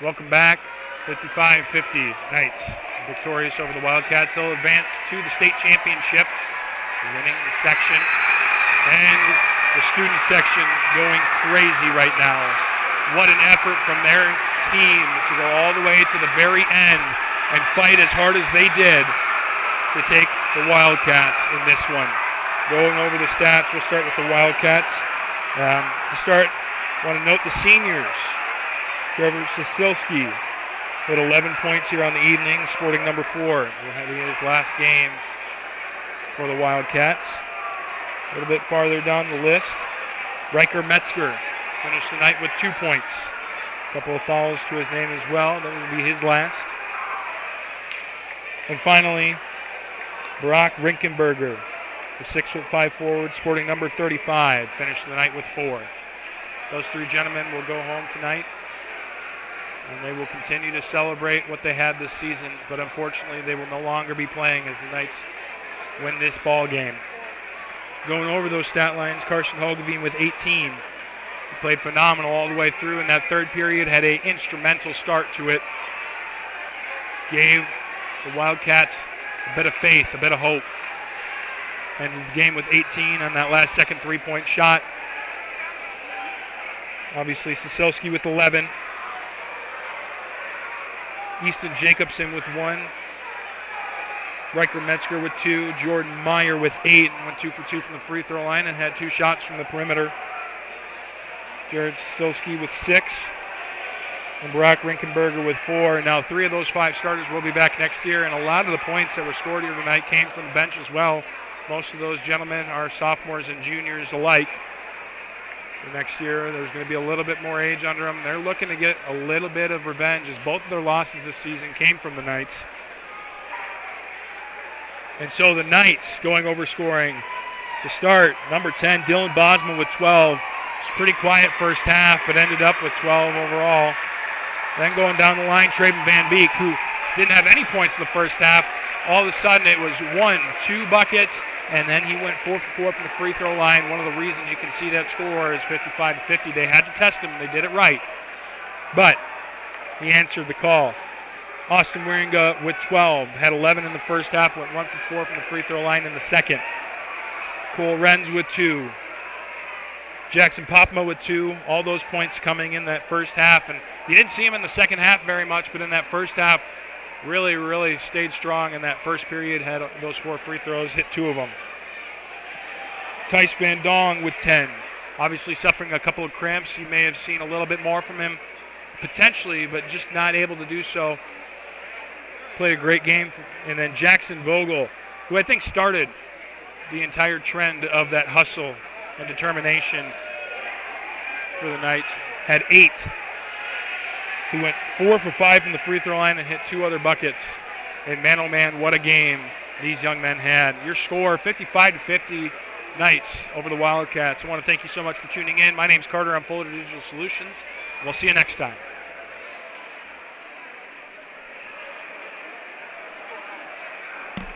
Welcome back 55-50, Knights victorious over the Wildcats. They'll advance to the state championship, winning the section. And the student section going crazy right now. What an effort from their team to go all the way to the very end and fight as hard as they did to take the Wildcats in this one. Going over the stats, we'll start with the Wildcats. To start, I want to note the seniors. Trevor Sisilski hit 11 points here on the evening, sporting number 4. Will have his last game for the Wildcats. A little bit farther down the list, Riker Metzger finished the night with 2 points. A couple of fouls to his name as well. That will be his last. And finally, Brock Rinkenberger, the 6'5" forward, sporting number 35, finished the night with 4. Those 3 gentlemen will go home tonight, and they will continue to celebrate what they had this season, but unfortunately they will no longer be playing as the Knights win this ball game. Going over those stat lines, Carson Hogeveen with 18. He played phenomenal all the way through in that third period, had an instrumental start to it. Gave the Wildcats a bit of faith, a bit of hope. And the game with 18 on that last second three-point shot. Obviously, Sisilski with 11. Easton Jacobson with 1. Riker Metzger with 2. Jordan Meyer with 8 and went 2 for 2 from the free throw line and had 2 shots from the perimeter. Jared Sisilski with 6. And Brock Rinkenberger with 4. And now 3 of those 5 starters will be back next year. And a lot of the points that were scored here tonight came from the bench as well. Most of those gentlemen are sophomores and juniors alike. The next year, there's going to be a little bit more age under them. They're looking to get a little bit of revenge as both of their losses this season came from the Knights. And so the Knights going over scoring. To start, number 10, Dylan Bosman with 12. It's pretty quiet first half, but ended up with 12 overall. Then going down the line, Traven Van Beek, who didn't have any points in the first half. All of a sudden, it was 1, 2 buckets, and then he went 4 for 4 from the free throw line. One of the reasons you can see that score is 55-50. They had to test him, and they did it right. But he answered the call. Austin Wieringa with 12, had 11 in the first half, went 1 for 4 from the free throw line in the second. Cole Renz with 2. Jackson Popma with 2. All those points coming in that first half. And you didn't see him in the second half very much, but in that first half, really, really stayed strong in that first period, had those 4 free throws, hit 2 of them. Tice Van Dong with 10. Obviously suffering a couple of cramps. You may have seen a little bit more from him potentially, but just not able to do so. Played a great game. And then Jackson Vogel, who I think started the entire trend of that hustle and determination for the Knights, had 8. He went 4 for 5 from the free throw line and hit 2 other buckets. And man, oh man, what a game these young men had. Your score, 55-50 Knights over the Wildcats. I want to thank you so much for tuning in. My name's Carter. I'm Fuller Digital Solutions. We'll see you next time.